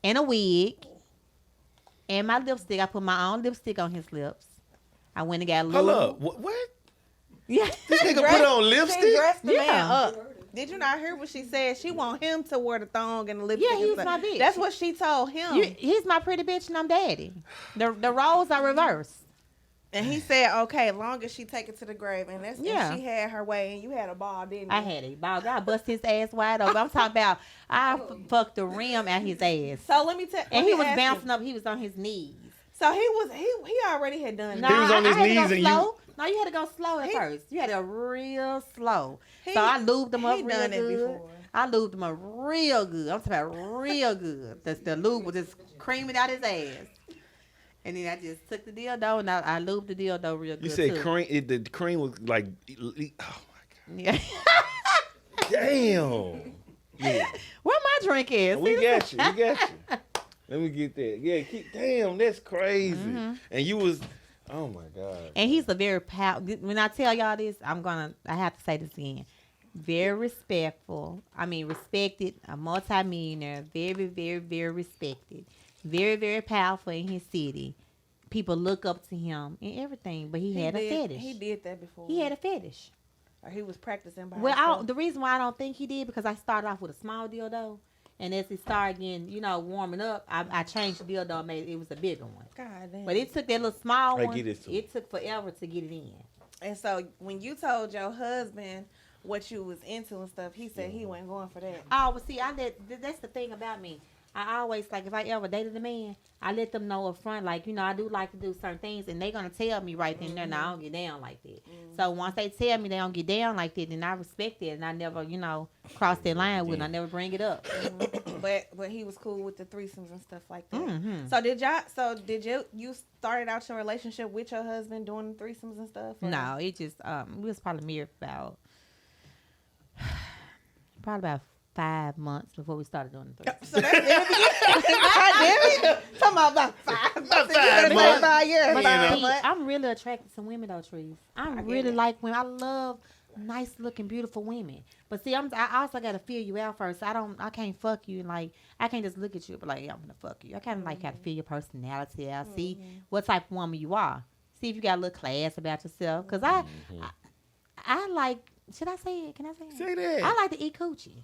and a wig and my lipstick. I put my own lipstick on his lips. I went and got a
Hold
little.
up. What?
Yeah.
This nigga put on
She
lipstick?
dressed the
Yeah.
man up. Did you not hear what she said? She want him to wear the thong and the lipstick.
Yeah, he
and
was
stuff.
my bitch.
That's what she told him.
He's my pretty bitch and I'm daddy. The roles are reversed.
And he said, okay, long as she take it to the grave. And that's
Yeah.
and she had her way and you had a ball, didn't you?
I had a ball. I bust his ass wide open. I'm talking about I fucked the rim out his ass.
So let me tell
And he was
ask
bouncing
you.
up. He was on his knees.
So he already had done
No,
that.
He was on his
I had to
knees
go
and you-
slow. No, you had to go slow at
He-
first. You had to go real slow.
He-
So I lubed him up
he
real
done it
good.
before.
I lubed him up real good. I'm talking about real good. The lube was just creaming out his ass. And then I just took the dildo and I lubed the dildo real good.
You said
too.
cream. The cream was like, oh my
Yeah.
god, damn. Yeah,
Where my drink is?
we
See,
got you. Let me get that. Yeah, damn, that's crazy.
Mm-hmm.
And you was, oh my god.
And he's a very when I tell y'all this, I have to say this again. Very respectful. I mean, respected, a multi-millionaire, very, very, very respected. Very, very powerful in his city. People look up to him and everything, but he had a fetish.
He did that before.
He had a fetish.
Or he was practicing by
Well,
himself.
the reason why I don't think he did because I started off with a small dildo, and as it started getting, warming up, I changed the dildo and made it was a bigger one.
God damn.
But it took that little small
I
one.
get it too.
It took forever to get it in.
And so when you told your husband what you was into and stuff, he said he wasn't going for that.
Oh, well, see, that's the thing about me. I always, like, if I ever dated a man, I let them know up front, like, I do like to do certain things, and they going to tell me right then and there, no, I don't get down like that. So once they tell me they don't get down like that, then I respect it, and I never, cross that line with them. I never bring it up.
But he was cool with the threesomes and stuff like that.
Mhm.
So did you started out your relationship with your husband doing the threesomes and stuff? or-
No, it just, we was probably married about, probably about 5 months before we started doing the threesome.
So that's it. Talking about 5 months.
About
You better
5
say
months.
5 years.
But
5
see,
months.
I'm really attracted to women though, Trees. I
get
really
it.
like women. I love nice looking, beautiful women. But see, I also gotta feel you out first. I can't fuck you and like I can't just look at you and be like, yeah, I'm gonna fuck you. I kinda like how to feel your personality out, see what type of woman you are. See if you got a little class about yourself. Cause I like, should I say it? Can I say it?
Say that.
I like to eat coochie.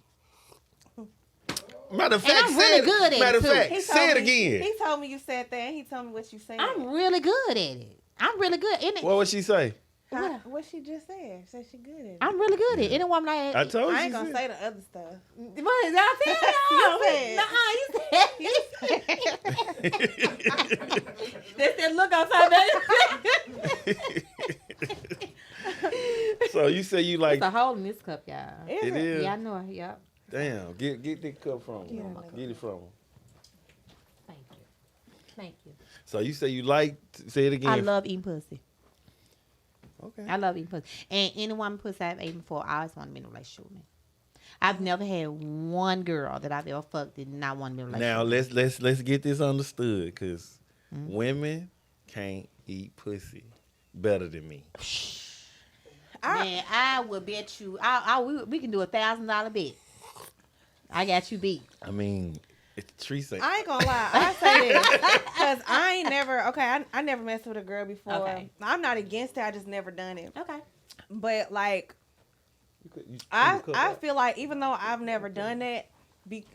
Matter of fact,
I'm really good at it,
matter of
too.
fact,
He
say
told
it
me-
again.
He told me you said that. And he told me what you said.
I'm really good at it. I'm really good in it.
What would she say?
What she just said? Said she good at it.
I'm really good at it. Any woman
I told you.
I ain't
she
gonna
said-
say the other stuff.
What is that?
You said.
You said. That's that look outside.
So you say you like?
It's a hole in this cup, y'all.
It is.
Yeah, I know. Yep.
Damn, get that cup from him. Get it from him.
Thank you. Thank you.
So you say you like? Say it again.
I love eating pussy.
Okay.
I love eating pussy. And any woman pussy I've eaten before, I always want to be in a relationship with me. I've never had one girl that I've ever fucked that did not want to be in a relationship.
Now
with me.
let's get this understood, because women can't eat pussy better than me.
Man, I would bet you. We can do $1,000 bet. I got you beat.
I mean, it's Teresa.
I ain't gonna lie. I say this because I ain't never. Okay, I never messed with a girl before.
Okay.
I'm not against it. I just never done it.
Okay.
But like,
You
I feel like even though I've never done that,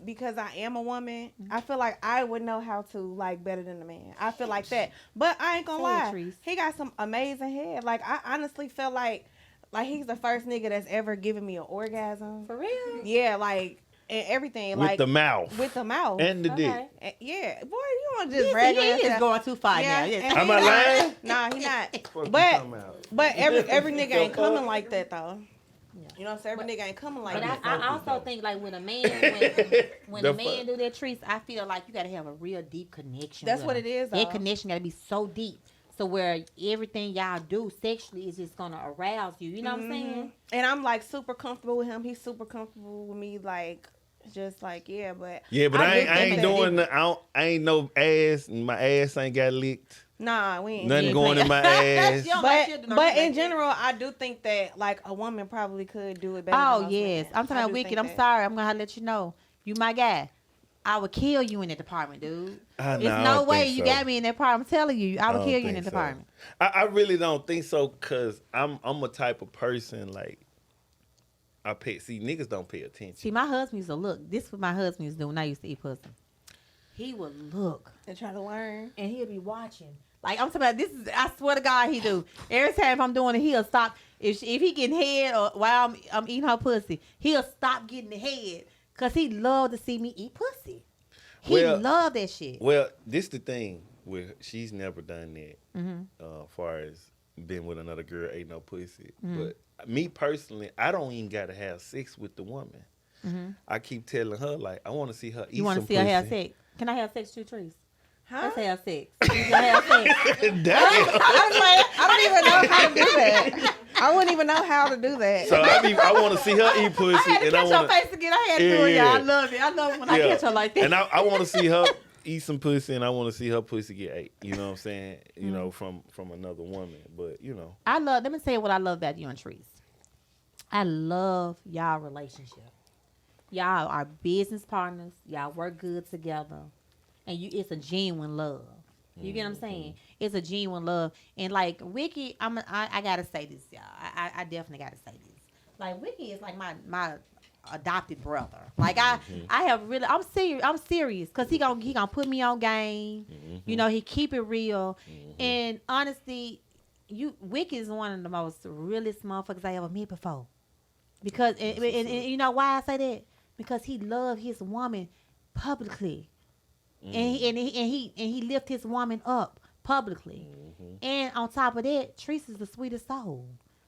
because I am a woman, I feel like I would know how to like better than the man. I feel like that. But I ain't gonna lie.
Trees.
He got some amazing head. Like I honestly feel like he's the first nigga that's ever given me an orgasm.
For real?
Yeah, like and everything.
with
like
the mouth
with the mouth.
and the dick.
Okay.
Yeah, boy, you want to just brag on
He is
yourself.
going too far
Yeah,
now. Yes.
and
Am
he
I
not-
lying?
Nah, he not.
What you
But
talking about?
every nigga ain't coming like that though.
Yeah.
You know what I'm saying? Every nigga ain't coming like
But
that.
I also think like when a man when
The
a man
fuck?
do that treats, I feel like you gotta have a real deep connection.
That's
with
what
him.
it is,
That
though.
connection gotta be so deep. So where everything y'all do sexually is just gonna arouse you. You know what I'm saying?
And I'm like super comfortable with him. He's super comfortable with me. Like just like yeah, but
Yeah, but
I
I
do
ain't
think that-
doing. I ain't no ass. And my ass ain't got licked.
Nah, we ain't.
Nothing
ain't
going in my ass.
She don't like shit to know
But
like
in
that.
general, I do think that like a woman probably could do it better. than
Oh
most
yes,
men.
I'm talking
I
about
do
wicked.
think
I'm
that.
sorry. I'm gonna have to let you know. You my guy. I would kill you in that department, dude.
I
There's
don't
no way
think
you
so.
got me in that department. I'm telling you, I would
don't
kill you in
think
that
so.
department.
I really don't think so, cause I'm a type of person like see niggas don't pay attention.
See, my husband used to look. This is what my husband used to do when I used to eat pussy. He would look
And try to learn.
and he'll be watching. Like I'm talking about, this is. I swear to God, he do. Every time I'm doing it, he'll stop. If he getting head or while I'm eating her pussy, he'll stop getting the head because he love to see me eat pussy. He
Well-
love that shit.
Well, this the thing with she's never done that.
Mm-hmm.
Far as been with another girl, ain't no pussy.
Mm-hmm.
But me personally, I don't even gotta have sex with the woman.
Mm-hmm.
I keep telling her like I want to see her eat
You want
some
to see her have
pussy.
sex? Can I have sex too, Trees?
Huh?
Let's have sex. You can have sex.
Damn.
I don't even know how to do that. I wouldn't even know how to do that.
So I want to see her eat pussy,
I had to
and I
catch your
want
face again. I had to
Yeah,
do it, y'all.
yeah.
I love it. I love it when I catch her like that.
And I want to see her eat some pussy, and I want to see her pussy get ate. You know what I'm saying? You know, from another woman. But you know,
Let me tell you what I love about you and Trees. I love y'all relationship. Y'all are business partners. Y'all work good together. And it's a genuine love. You get what I'm saying? It's a genuine love. And like Wiki, I gotta say this, y'all. I definitely gotta say this. Like Wiki is like my adopted brother. Like I have really I'm serious because he gonna put me on game. You know, he keep it real. And honestly, Wiki is one of the most realest motherfuckers I ever met before. Because and you know why I say that? Because he loved his woman publicly. And he lift his woman up publicly. And on top of that, Teresa's the sweetest soul.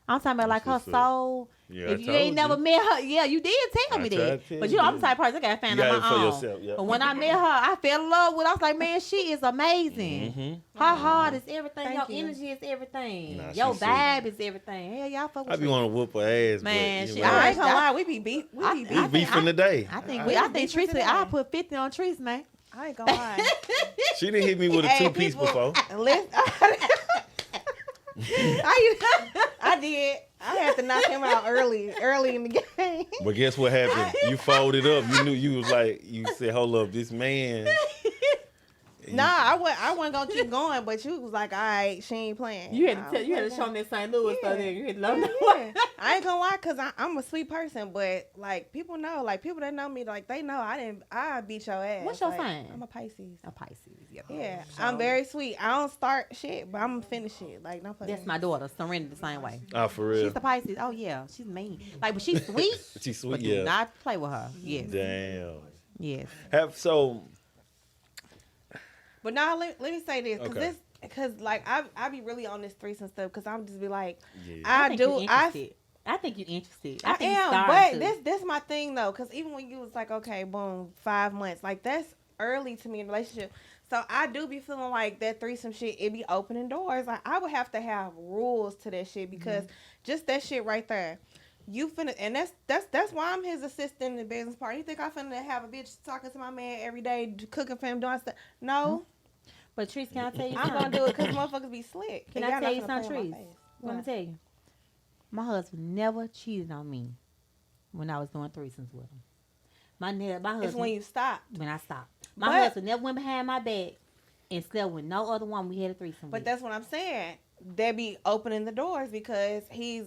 I'm talking about like her
That's what's up.
soul.
Yeah, I
if you
told
ain't never
you.
met her, yeah, you did tell
I
me
tried
that.
to tell
But
you,
I'm the
yeah.
type of person I got to find
You
out
got it
my
for
own.
yourself, yeah.
But when I met her, I fell in love with her. I was like, man, she is amazing. Her heart is everything.
Thank
Your
you.
energy is everything.
Nah,
Your
she's sweet.
vibe is everything. Hell, y'all fuck with
I be
Teresa.
want to whoop her ass,
Man,
but
she-
you know,
I ain't gonna
I-
lie, we be beat. We be
I
beat.
we beefing today.
I think
I
think
beat
Teresa.
today.
I put 50 on Teresa, man.
I ain't gonna lie.
She didn't hit me with a
Hey,
2-piece
people-
before.
Listen, I did. I had to knock him out early in the game.
But guess what happened? You folded up. You knew you was like, you said, hold up, this man.
Nah, I wasn't gonna keep going, but you was like, all right, she ain't playing.
You had
Nah,
to show me that St. Louis
Yeah.
so then you had to love me.
Yeah. I ain't gonna lie, cause I'm a sweet person, but like people know, like people that know me, like they know I beat your ass.
What's your
Like,
sign?
I'm a Pisces.
A Pisces. together.
Yeah,
So,
I'm very sweet. I don't start shit, but I'm gonna finish it. Like, no fucking.
That's my daughter, Surrender, the same way.
Oh, for real.
She's a Pisces. Oh yeah, she's mean. Like, but she's sweet.
She's sweet,
But do
yeah.
not play with her. Yes,
Damn.
yes.
So
But now let me say this,
Okay.
because like I be really on this threesome stuff, because I'm just be like,
yeah.
I think you're interested. I think you're interested.
I
think
am,
you
but
starting to.
this my thing though, because even when you was like, okay, boom, 5 months, like that's early to me in a relationship. So I do be feeling like that threesome shit, it be opening doors. Like I would have to have rules to that shit, because just that shit right there, you finna, and that's why I'm his assistant in the business part. You think I finna have a bitch talking to my man every day, cooking for him, doing stuff? No,
But Trees, can I tell you
I'm
something?
gonna do it because motherfuckers be slick.
Can
And
I
y'all
tell
not
you
finna
something,
play in
Trees?
my face.
Let me
What?
tell you. My husband never cheated on me when I was doing threesomes with him. My husband.
It's when you stop.
When I stopped. My
But-
husband never went behind my back and slept with no other woman we had a threesome
But
with.
that's what I'm saying. They be opening the doors because he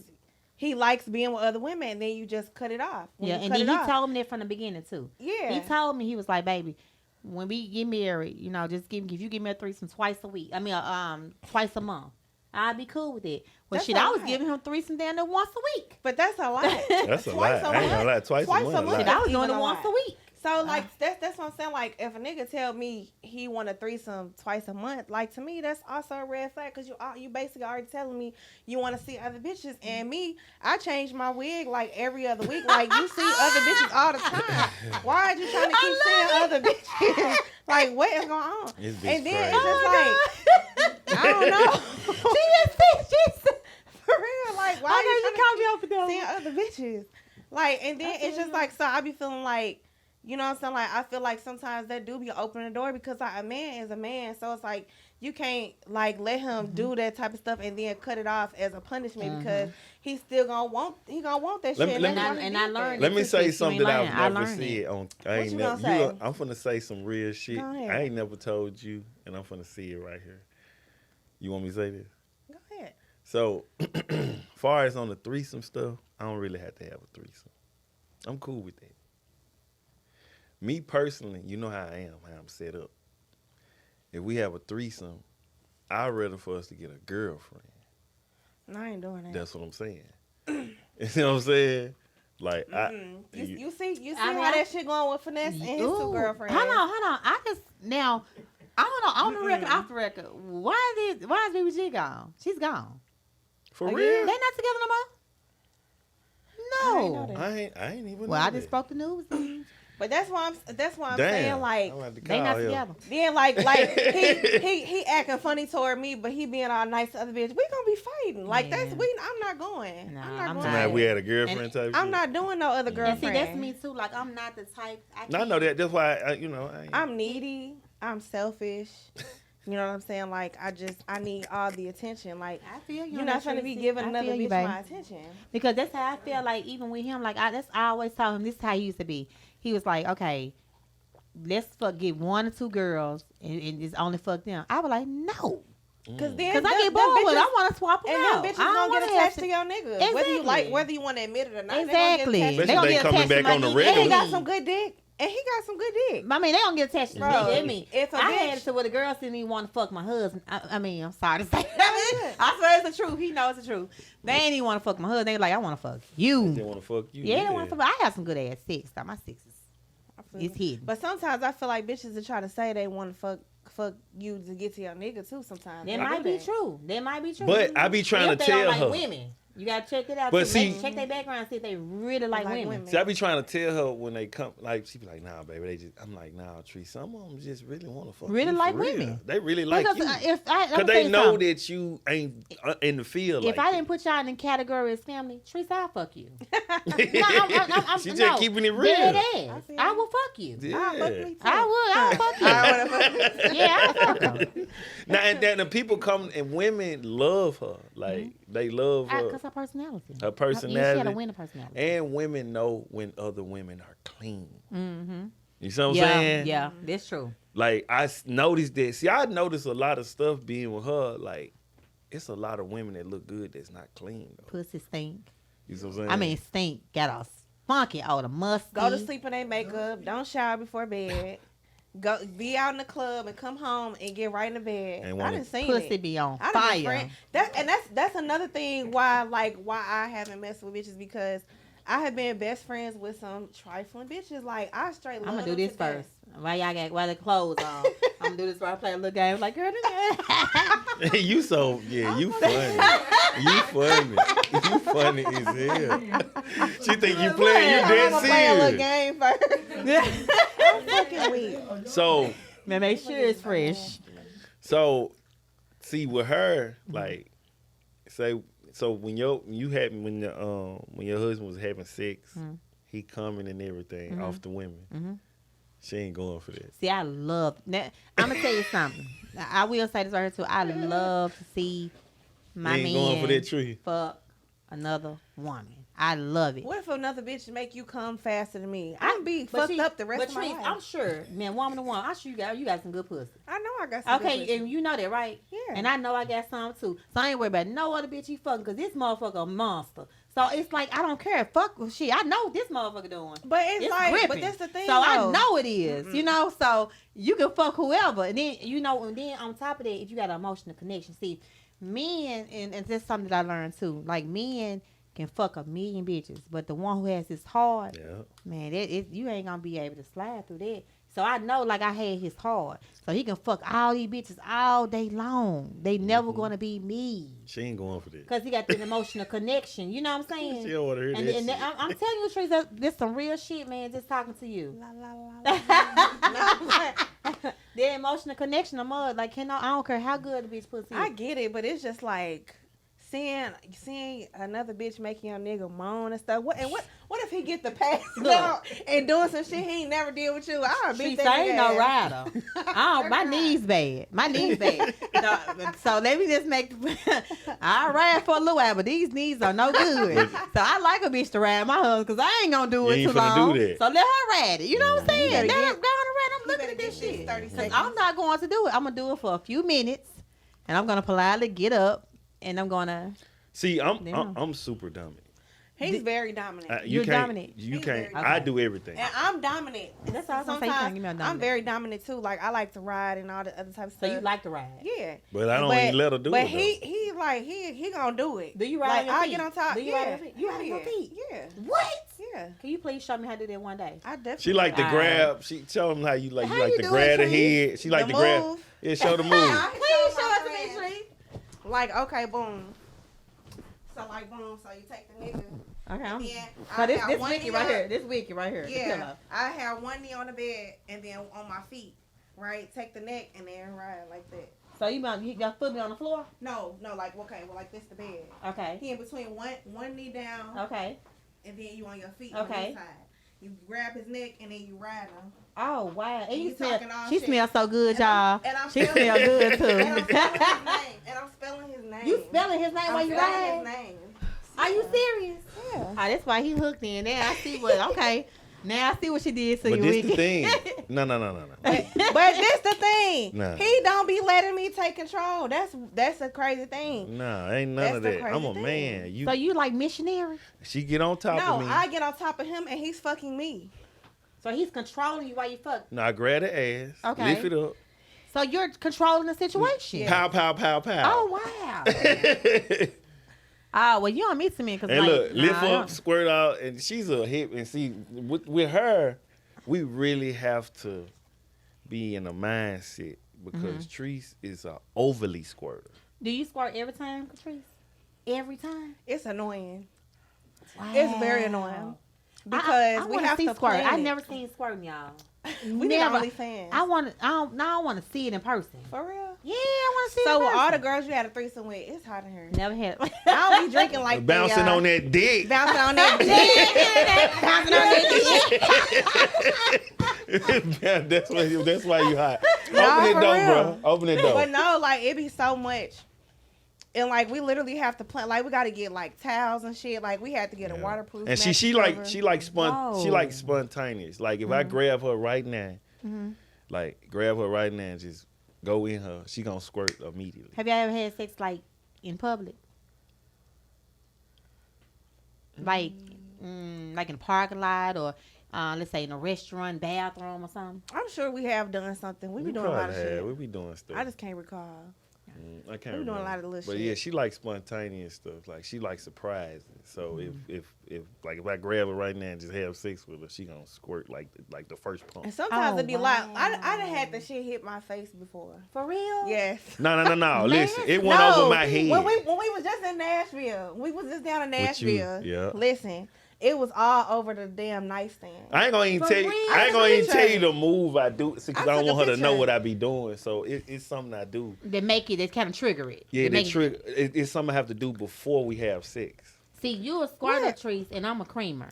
likes being with other women, and then you just cut it off. When
yeah,
you
and
cut
then
it
he
off,
told me that from the beginning too.
yeah.
He told me, he was like, baby, when we get married, you know, just if you give me a threesome twice a week. I mean, twice a month. I'd be cool with it. Well,
That's
shit,
a
I was
lot.
giving him threesome down there once a week.
But that's a lot.
That's a lot.
Twice a
I ain't gonna
month.
lie. Twice
Twice
a
a
month.
month.
Shit,
Like,
I was
Even
doing it
a
once
lot.
a week.
So like that's what I'm saying. Like if a nigga tell me he want a threesome twice a month, like to me that's also a red flag, because you basically already telling me you want to see other bitches, and me, I change my wig like every other week. Like you see other bitches all the time. Why are you trying to keep seeing other bitches? Like what is going on?
This bitch
And then
crazy.
it's just like I don't know.
she just
For real, like why
I
are you
know you
trying
called me
to
over there.
keep seeing other bitches? Like, and then it's just like, so I be feeling like, you know what I'm saying? Like, I feel like sometimes that do be opening the door, because like a man is a man. So it's like, you can't like let him do that type of stuff and then cut it off as a punishment, because he's still gonna want that
Let me-
shit.
let
that's
me-
why he
And
did
I
that.
learned
Let me
too,
say
sis. You
something
ain't
that
lying.
I've
I
never
learned
said
it.
on. I
What
ain't
you
never.
gonna say?
I'm finna say some real shit.
Go ahead.
I ain't never told you, and I'm finna see it right here. You want me to say this?
Go ahead.
So, far as on the threesome stuff, I don't really have to have a threesome. I'm cool with that. Me personally, you know how I am, how I'm set up. If we have a threesome, I'd rather for us to get a girlfriend.
No, I ain't doing that.
That's what I'm saying. You see what I'm saying? Like,
You see
I mean,
how that shit going with Finesse and his two girlfriends.
Hold on. I just now. I don't know. On the record, off the record, why is BBG gone? She's gone.
for
Oh,
real?
They not together no
I ain't
more.
know
No.
that.
I ain't even
Well,
know
I just
that.
broke the news. Then.
But that's why I'm
Damn.
saying like.
I'm about to
They
call
not
him.
together.
Then like he acting funny toward me, but he being all nice to other bitch. We gonna be fighting. Like that's
Yeah.
I'm not going.
Nah,
I'm
I'm
not going.
Somebody we had a girlfriend
And
type
I'm
shit.
not doing no other
And
girlfriend.
see, that's me too. Like I'm not the type.
No, I know that. That's why, I ain't.
I'm needy. I'm selfish. You know what I'm saying? Like I need all the attention. Like
I feel you.
you're
on
not
that,
gonna be
Tracy.
giving
I
another
feel you,
bitch
babe.
my attention.
Because that's how I feel like even with him, like I always told him this is how he used to be. He was like, okay, let's get one or two girls and just only fuck them. I was like, no.
Cause then
Because I
them
get bored with it.
bitches-
I want to swap them
and
out.
them bitches
I don't
gonna
wanna
get
have
attached to your nigga.
Exactly.
Whether you want to admit it or not.
Exactly.
They
Especially
gonna
they
get
coming
attached to
back
my
on the
nigga.
attached. And he
regular.
got some good dick. And he got some good dick.
I mean, they don't get attached to
Bro,
me. I mean,
if a
I
bitch-
had it to where the girls didn't even want to fuck my husband. I mean, I'm sorry to say.
good.
I swear it's the truth. He knows the truth. They ain't even want to fuck my husband. They like, I want to fuck you.
They want to fuck you.
Yeah, they want to fuck. I have some good ass sex. My sex
I feel
is
you.
hidden.
But sometimes I feel like bitches that try to say they want to fuck you to get to your nigga too. Sometimes
That
They
might
do
be
that.
true. That might be true.
But I be trying
If
to
they don't
tell
like
her.
women. You gotta check it out.
But
But
see-
check their background, see if they really like women.
See, I be trying to tell her when they come, like she be like, "Nah, baby." They just, I'm like, "Nah, Tree. Some of them just really want to fuck.
Really
you
like
for real.
women.
They really like
Because
you
if I,
because they know that you ain't in the field.
if
like
I
that.
didn't put y'all in the category as family, Teresa, I'll fuck you.
She just keeping it real.
Dead
I
ass.
feel
I
you.
will fuck you.
I'll fuck
Yeah.
me too.
I'll fuck you.
I wanna fuck you.
Yeah, I'll fuck them.
Now and then the people come and women love her. Like they love her,
Because her personality.
her
She had a
personality.
winning personality.
And women know when other women are clean.
Mm-hmm.
You see what I'm
Yeah,
saying?
yeah, that's true.
Like noticed that. See, I noticed a lot of stuff being with her. Like it's a lot of women that look good that's not clean though.
Pussy stink.
You see what I'm saying?
I mean, stink. Got a funky odor, musty.
Go to sleep in their makeup. Don't shower before bed. go be out in the club and come home and get right in the bed.
And
I
wanna-
didn't see
Pussy
it.
be on
I done been
fire.
that's another thing why I haven't messed with bitches because I have been best friends with some trifling bitches. Like I straight
I'm
love
gonna do
them
this
to death.
first. Why the clothes on? I'm gonna do this while I play a little game. Like, girl,
You so you funny. You funny. You funny as hell. She think you playing. You
I'm
dead
gonna play a little
serious.
game first. I'm fucking weak.
So
man, make sure it's fresh.
so see with her like say so when your husband was having sex, he coming and everything off the women. She ain't going for that.
See, I love. Now, I'm gonna tell you something. I will say this right here too. I love to see my
You ain't
man
going for that tree.
fuck another woman. I love it.
What if another bitch make you come faster than me? I'm be
But
fucked
see,
up the rest
but
of my
Trees,
life.
I'm sure, man, woman to woman, I'm sure you got some good pussy.
I know I got some good
Okay,
pussy.
and you know that, right?
Yeah.
And I know I got some too. So I ain't worried about no other bitch he fucking because this motherfucker a monster. So it's like I don't care. Fuck shit. I know what this motherfucker doing.
But it's like,
gripping.
but that's the thing.
So
though.
I know it is, you know. So you can fuck whoever, and then you know, and then on top of that, if you got an emotional connection, see, men, and that's something that I learned too. Like men can fuck a million bitches, but the one who has his heart,
Yeah.
man, you ain't gonna be able to slide through that. So I know, like I had his heart, so he can fuck all these bitches all day long. They never gonna be me.
She ain't going for that.
Cause he got the emotional connection, you know what I'm saying?
She don't want to hear
And,
that
and
shit.
I'm telling you, Trees, this some real shit, man. Just talking to you.
La, la, la, la.
The emotional connection, I'm like, I don't care how good the bitch pussy is.
I get it, but it's just like seeing another bitch making your nigga moan and stuff. What if he get the pass out and doing some shit he ain't never did with you? I'll beat
She
that
ain't
nigga
no
ass.
rider. My knees bad. No, so let me just make. I ride for a little while, but these knees are no good. So I like a bitch to ride my husband because I ain't gonna do
You
it
ain't
too
finna
long.
do that.
So let her ride it. You know what I'm saying?
better
Let her
get-
go on and ride. I'm
you
looking
better
at this
get these
shit.
30
'Cause
seconds.
I'm not going to do it. I'm gonna do it for a few minutes, and I'm gonna politely get up, and I'm gonna.
See,
Damn.
I'm super dominant.
He's very dominant.
You
You're
can't,
dominant.
You
He's
can't.
very
I
dominant.
do everything.
And I'm dominant.
That's all I was gonna say. You can't give me a
I'm
dominant.
very dominant too. Like I like to ride and all the other type of
So
stuff.
you like to ride?
Yeah.
But I don't even let her do
but
it.
he like he gonna do it.
Do you ride
like
on your
I
feet?
get on top.
Do you
yeah.
ride on your feet? You ride on your
yeah.
feet?
Yeah.
What?
Yeah.
Can you please show me how to do that one day?
I definitely.
She like to
Alright.
grab. She tell him how you like.
How
You like
you
to
do
grab
it,
the
Trees?
head. She like
The
to grab.
move.
Yeah, show the move.
Please show it to me, Trees.
Like okay, boom. So like boom. So you take the nigga.
Okay.
Yeah.
So this
one
wiki
knee
right
up.
here. This wiki right here. The
Yeah.
pillow.
I have one knee on the bed and then on my feet. Right. Take the neck and then ride like that.
So you got foot on the floor?
No, like okay, well like this the bed.
Okay.
He in between one knee down
Okay.
and then you on your feet
Okay.
on this side. You grab his neck and then you ride him.
Oh wow. And you
You
smell.
talking all
She
shit.
smells so good,
And I'm-
y'all.
and I'm
She
spelling-
smell good
And I'm
too.
spelling his name. And I'm spelling his name.
You spelling his name
I'm
while you
spelling
ride?
his name.
Are you serious?
Yeah.
Oh, that's why he hooked in. Now I see what. Okay. Now I see what she did to
But
you,
this
Wiki.
the thing. No.
But this the thing.
Nah.
He don't be letting me take control. That's a crazy thing.
Nah, ain't none
That's
of
the
that. I'm
crazy
a
thing.
man. You.
So you like missionary?
She get on top
No,
of me.
I get on top of him and he's fucking me.
So he's controlling you while you fuck.
No, I grab the ass.
Okay.
Lift it up.
So you're controlling the situation.
Yeah.
Pow, pow, pow, pow.
Oh wow. Oh well, you don't meet me because
And
like,
look, lift
I
up,
don't.
squirt out, and she's a hip. And see, with her, we really have to be in a mindset because
Mm-hmm.
Treese is a overly squirter.
Do you squirt every time, Catrice? Every time?
It's annoying.
Wow.
It's very annoying. Because
I
we
wanna
have
see
to
squirt.
plan
I
it.
never seen squirting, y'all.
We need
never.
OnlyFans.
I want to. I don't want to see it in person.
For real?
Yeah, I want to see it.
So
in
with all the
person.
girls you had a threesome with, it's hot in here.
Never had.
I don't be drinking like
Bouncing
that,
on that dick.
Bouncing on that dick. Bouncing on that dick.
that's why you hot.
Nah,
Open
for
that door,
real.
bro. Open that door.
But no, like it be so much. And like we literally have to plan. Like we got to get like towels and shit. Like we had to get a
Yeah.
waterproof.
And she
mattress cover.
she like spontaneous. Like if I
Mm-hmm.
grab her right now, grab her right now and just go in her, she gonna squirt immediately.
Have y'all ever had sex like in public? Like in a parking lot or let's say in a restaurant, bathroom, or something?
I'm sure we have done something. We be
We
doing a lot
probably
of shit.
We be doing stuff.
I just can't recall.
I can't
We be doing
remember.
a lot of little
but
shit.
yeah, she likes spontaneous stuff. Like she likes surprises. So
Mm-hmm.
if I grab her right now and just have sex with her, she gonna squirt like the first pump.
And sometimes
Oh,
it be like I
wow.
done had the shit hit my face before.
For real?
Yes.
No. Listen, it went
No,
over my head.
When we was just in Nashville, we was just down in
With you,
Nashville.
yeah.
Listen, it was all over the damn nightstand.
I ain't gonna even
For
tell you.
real?
I ain't gonna
I
even
took a
tell you
picture.
the move I do because
I
I don't
took a
want her to know
picture.
what I be doing. So it's something I do.
They make it, they kind of trigger it.
Yeah,
They
the
make it-
trick. It's something I have to do before we have sex.
See, you a squirter,
What?
Trees, and I'm a creamer.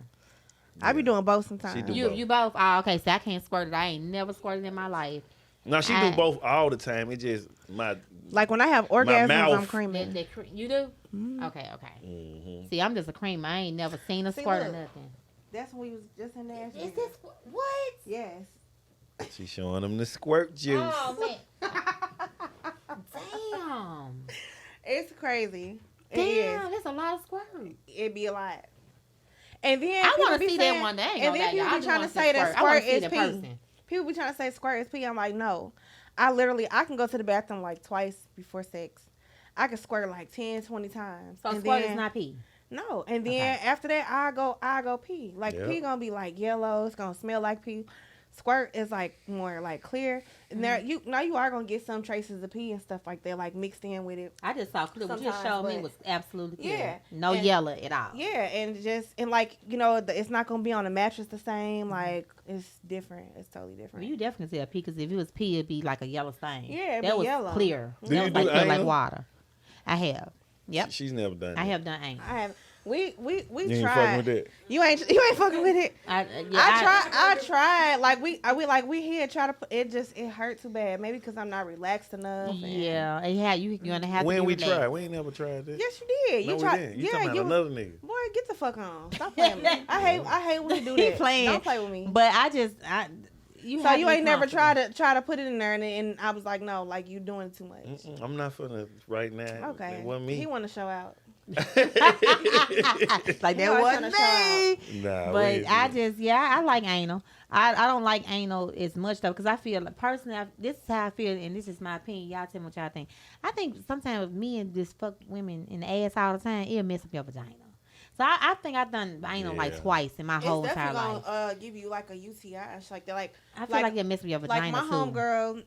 I be doing both sometimes.
She do
You
both.
you both? Oh, okay. So I can't squirt it. I ain't never squirted in my life.
No, she do both all the time. It just
Like when I have orgasms,
mouth.
I'm creaming.
You do?
Mm-hmm.
Okay.
Mhm.
See, I'm just a creamer. I ain't never seen a
See,
squirt or
look.
nothing.
That's when we was just in Nashville.
Is this what?
Yes.
She showing them the squirt juice.
Oh man! Damn!
It's crazy. It
Damn!
is.
That's a lot of squirt.
It be a lot. And then
I
people
want to
be
see
saying-
that one day. I ain't
And
gonna
then
lie, y'all.
people
I
be
just
trying
wanna
to
see
say that
I wanna
squirt
see
is
the
pee.
person.
People be trying to say squirt is pee. I'm like, no. I can go to the bathroom like twice before sex. I can squirt like 10, 20 times.
So
And
squirt
then-
is not pee.
No, and then
Okay.
after that, I go pee. Like
Yep.
pee gonna be like yellow. It's gonna smell like pee. Squirt is like more like clear. And there you are gonna get some traces of pee and stuff like that, like mixed in with it.
I just saw a clip. What you just
Sometimes,
showed me
but-
was absolutely clear.
Yeah.
No
And-
yellow at all.
Yeah, and like it's not gonna be on the mattress the same. Like it's different. It's totally
Well,
different.
you definitely see a pee because if it was pee, it'd be like a yellow stain.
Yeah, it'd
that
be
was
yellow.
clear.
Do
That
you
was
do
like clear like
anal?
water. I have. Yep.
She's never done that.
I have done anal.
I have. We
You ain't fucking
tried.
with that.
You ain't fucking with it.
I
I tried. Like we here try to put it. It hurt too bad. Maybe because I'm not relaxed enough. and-
Yeah, it had you. You're gonna have
When
to.
we
be relaxed.
tried, we ain't never tried this.
Yes, you did.
No,
You
we
tried.
didn't. You
Yeah,
talking about
you.
another nigga.
Boy, get the fuck on. Stop playing with me. I hate when you do
He
that.
playing.
Don't play with me.
But you.
So
have
you
to be
ain't never
comfortable.
try to put it in there, and I was like, no, like you doing too much.
Mm-mm, I'm not finna right now.
Okay.
It wasn't me.
He want to show out.
Like
You
that
always
wasn't
tryna
me.
Nah, we
But
ain't
I
do
just, I like anal. I don't like anal as much though, because I feel like personally, this is how I feel, and this is my opinion. Y'all tell me what y'all think. I think sometimes men just fuck women in the ass all the time, it'll mess up your vagina. So I think I've done anal like
Yeah.
twice in my whole
It's
entire
definitely
life.
gonna give you like a UTI and shit like that. Like
I feel like it mess up your vagina
like my
too.
homegirl,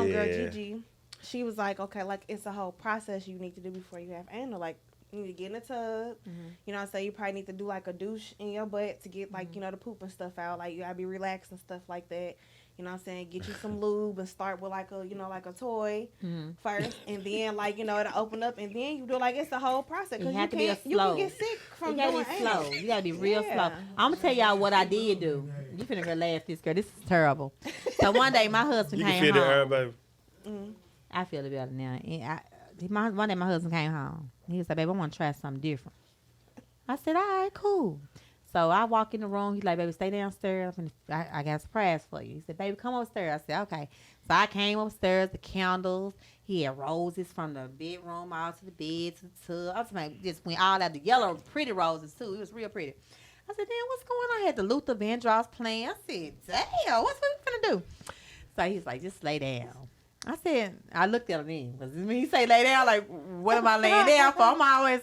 Yeah.
Gigi, she was like, okay, like it's a whole process you need to do before you have anal. Like you need to get in the tub.
Mm-hmm.
You know what I'm saying? You probably need to do like a douche in your butt to get like,
Mm-hmm.
the poop and stuff out. Like you gotta be relaxed and stuff like that. You know what I'm saying? Get you some lube and start with like a toy
Mhm.
first, and then it'll open up, and then you do like it's a whole process.
It
Cause
had
you
to be a
can't, you
slow.
can get sick from
You gotta
doing
be
anal.
slow. You gotta be real
Yeah.
slow. I'm gonna tell y'all what I did do. You finna go laugh, this girl. This is terrible. So one day my husband
You can
came
feel the air,
home.
baby.
Mm.
I feel it better now. And one day my husband came home. He was like, babe, I want to try something different. I said, all right, cool. So I walk in the room. He's like, baby, stay downstairs. I got a surprise for you. He said, baby, come upstairs. I said, okay. So I came upstairs, the candles. He had roses from the bedroom all to the bed to the tub. I was like, just went all out, the yellow, pretty roses too. It was real pretty. I said, damn, what's going on? I had the Luther Vandross playing. I said, damn, what's we finna do? So he's like, just lay down. I said, I looked at him then. Because when he say lay down, like, what am I laying down for? I'm always,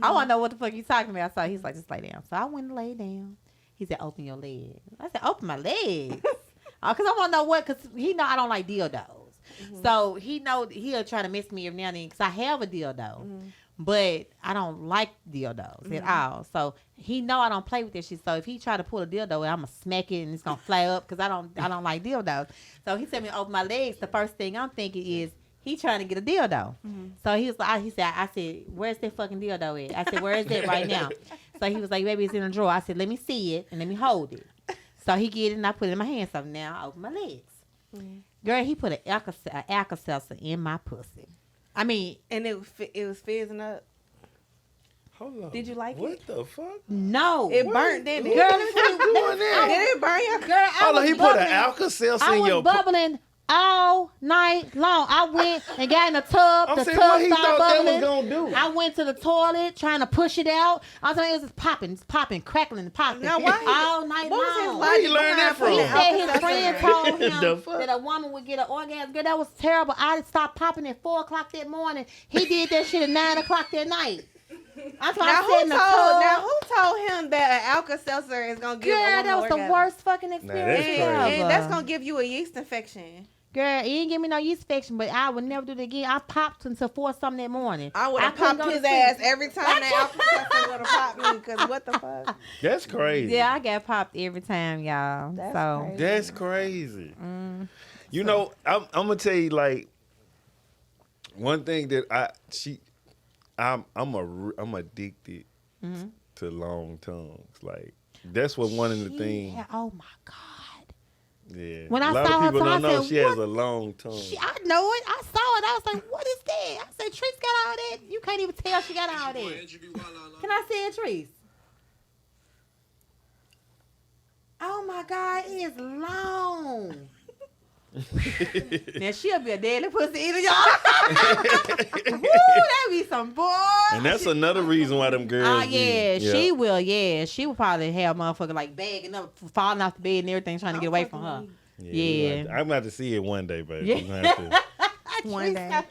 I want to know what the fuck you talking about. So he's like, just lay down. So I went and lay down. He said, open your legs. I said, open my legs. Because I want to know what, because he know I don't like dildos. So he know he'll try to mess me every now and then because I have a dildo. But I don't like dildos at all. So he know I don't play with that shit. So if he try to pull a dildo, I'm gonna smack it and it's gonna fly up because I don't like dildos. So he said me to open my legs. The first thing I'm thinking is he trying to get a dildo. So he was like, I said, where's that fucking dildo at? I said, where is it right now? So he was like, baby, it's in a drawer. I said, let me see it and let me hold it. So he get it and I put it in my hand. So now I open my legs. Girl, he put an Alka-Seltzer in my pussy. I mean,
And it was fizzing up.
Hold on.
Did you like
what
it?
What the fuck?
no.
It burnt, didn't it?
What the fuck doing that?
Did it burn your
Girl, I
Hold on,
was
he put
bubbling.
an Alka-Seltzer
I
in
was
your
bubbling all night long. I went and got in the tub.
I'm
The
saying,
tub
what he
started
thought that was
bubbling.
gonna do?
I went to the toilet trying to push it out. I was like, it was just popping, crackling, popping.
Now, why he-
all night
What was his
long.
Where you
logic
learn that
behind
from?
He
putting
said his
Alka-Seltzer
friend
in?
told
The
him
fuck?
that a woman would get an orgasm. Girl, that was terrible. I stopped popping at 4 o'clock that morning. He did that shit at 9 o'clock that night. That's why
Now
I said in the tub.
who told him that an Alka-Seltzer is gonna give a
Girl,
woman
that was
orgasm?
the worst fucking
that's
experience
crazy.
And that's
ever.
gonna give you a yeast infection.
Girl, he didn't give me no yeast infection, but I would never do it again. I popped until 4 something that morning.
I would have
couldn't
popped
go to
his
sleep.
ass every time that Alka-Seltzer would have popped me. Cause what the fuck?
That's crazy.
Yeah, I got popped every time, y'all.
That's
so
crazy.
That's crazy. You know, I'm gonna tell you like one thing that I'm addicted to long tongues. Like that's what one of the things.
Oh my god.
Yeah.
When I
a lot
saw
of
her
people
tongue,
don't
I
know
said,
she has
"What?"
a long tongue.
I know it. I saw it. I was like, what is that? I said, Treese got all that. You can't even tell she got all that. Can I see it, Treese? Oh my God, it is long. Now she'll be a deadly pussy eater, y'all. Woo, that be some boy.
And that's another reason why them girls.
Yeah, she will. Yeah, she will probably have motherfucker like bagging up, falling off the bed and everything, trying to get away from her. Yeah.
I'm about to see it one day, baby.
Yeah.
We gonna have to-
One day.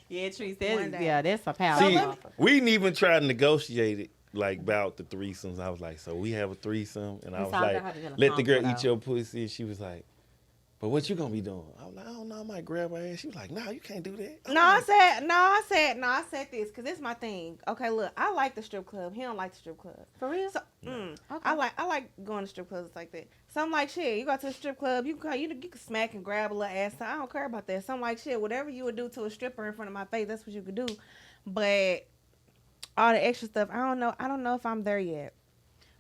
Yeah, Treese,
One day.
yeah, that's a power.
See, we didn't even try to negotiate it like about the threesomes. I was like, so we have a threesome, and I was
sounds
like,
like how to
let the girl
comfort
eat your pussy. And she was like, but what you gonna be doing? I was like, I don't know. I might grab her ass. She was like, no, you can't do that.
I said this because this is my thing. Okay, look, I like the strip club. He don't like the strip club.
For real?
So,
Okay.
I like going to strip clubs like that. So I'm like, shit, you go to a strip club, you can smack and grab a little ass. I don't care about that. So I'm like, shit, whatever you would do to a stripper in front of my face, that's what you could do. But all the extra stuff, I don't know if I'm there yet.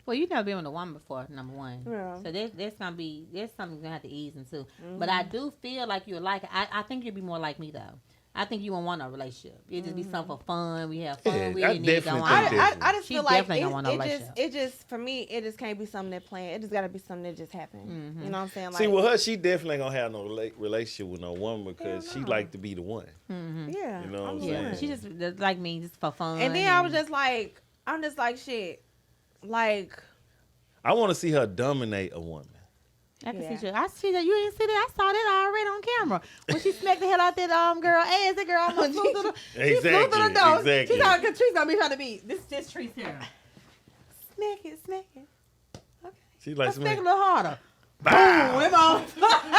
Well, you've never been with a woman before, number one.
Yeah.
So that's something you're gonna have to ease into. But I do feel like you're like I think you'd be more like me though. I think you won't want a relationship. It'd just be something for fun. We have fun
Yeah,
with
I
it. And then
definitely
go
think
on.
that.
I just
She
feel like
definitely don't want no relationship.
it just for me it just can't be something that planned. It just got to be something that just happened. You know what I'm saying? Like,
See, with her, she definitely ain't gonna have no relationship with no woman because
Hell
she
no.
like to be the one.
yeah,
You know what
I'm
I'm
Yeah,
saying?
she just like me, just for fun.
And then I was just like, I'm just like shit, like.
I want to see her dominate a woman.
I can
Yeah.
see you. I see that you didn't see that. I saw that already on camera when she smacked the hell out that girl ass. That girl almost flew through the. She flew through the door.
Exactly.
She's like, Tree's gonna be trying to be this Tree's here. Smack it. Okay.
She like
Let's make it a
some.
little harder.
Bow!
Boom, on.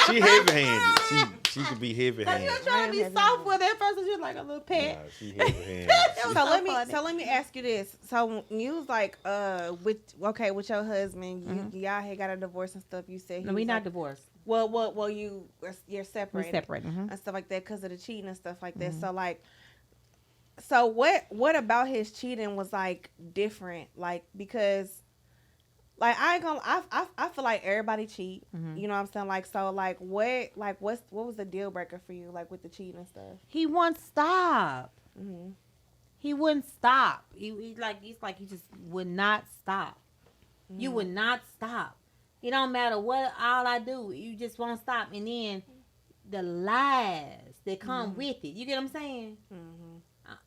She heavy handed. She could be heavy
Cause you
handed.
was trying to be soft with that person. She was like a little
Nah,
pet.
she heavy handed.
That was
So
funny.
let me ask you this. So when you was like with your husband, y'all had got a divorce and stuff. You said he
No, we
was
not
like,
divorced.
well you're
We
separated.
separate.
And stuff like that because of the cheating and stuff like that. So like, so what about his cheating was like different? Like because, like I ain't gonna, I feel like everybody cheat. You know what I'm saying? Like so like what was the deal breaker for you like with the cheating and stuff?
He wouldn't stop.
Mm-hmm.
He wouldn't stop. He's like he just would not stop. You would not stop. It don't matter what all I do, you just won't stop. And then the lies that come with it. You get what I'm saying?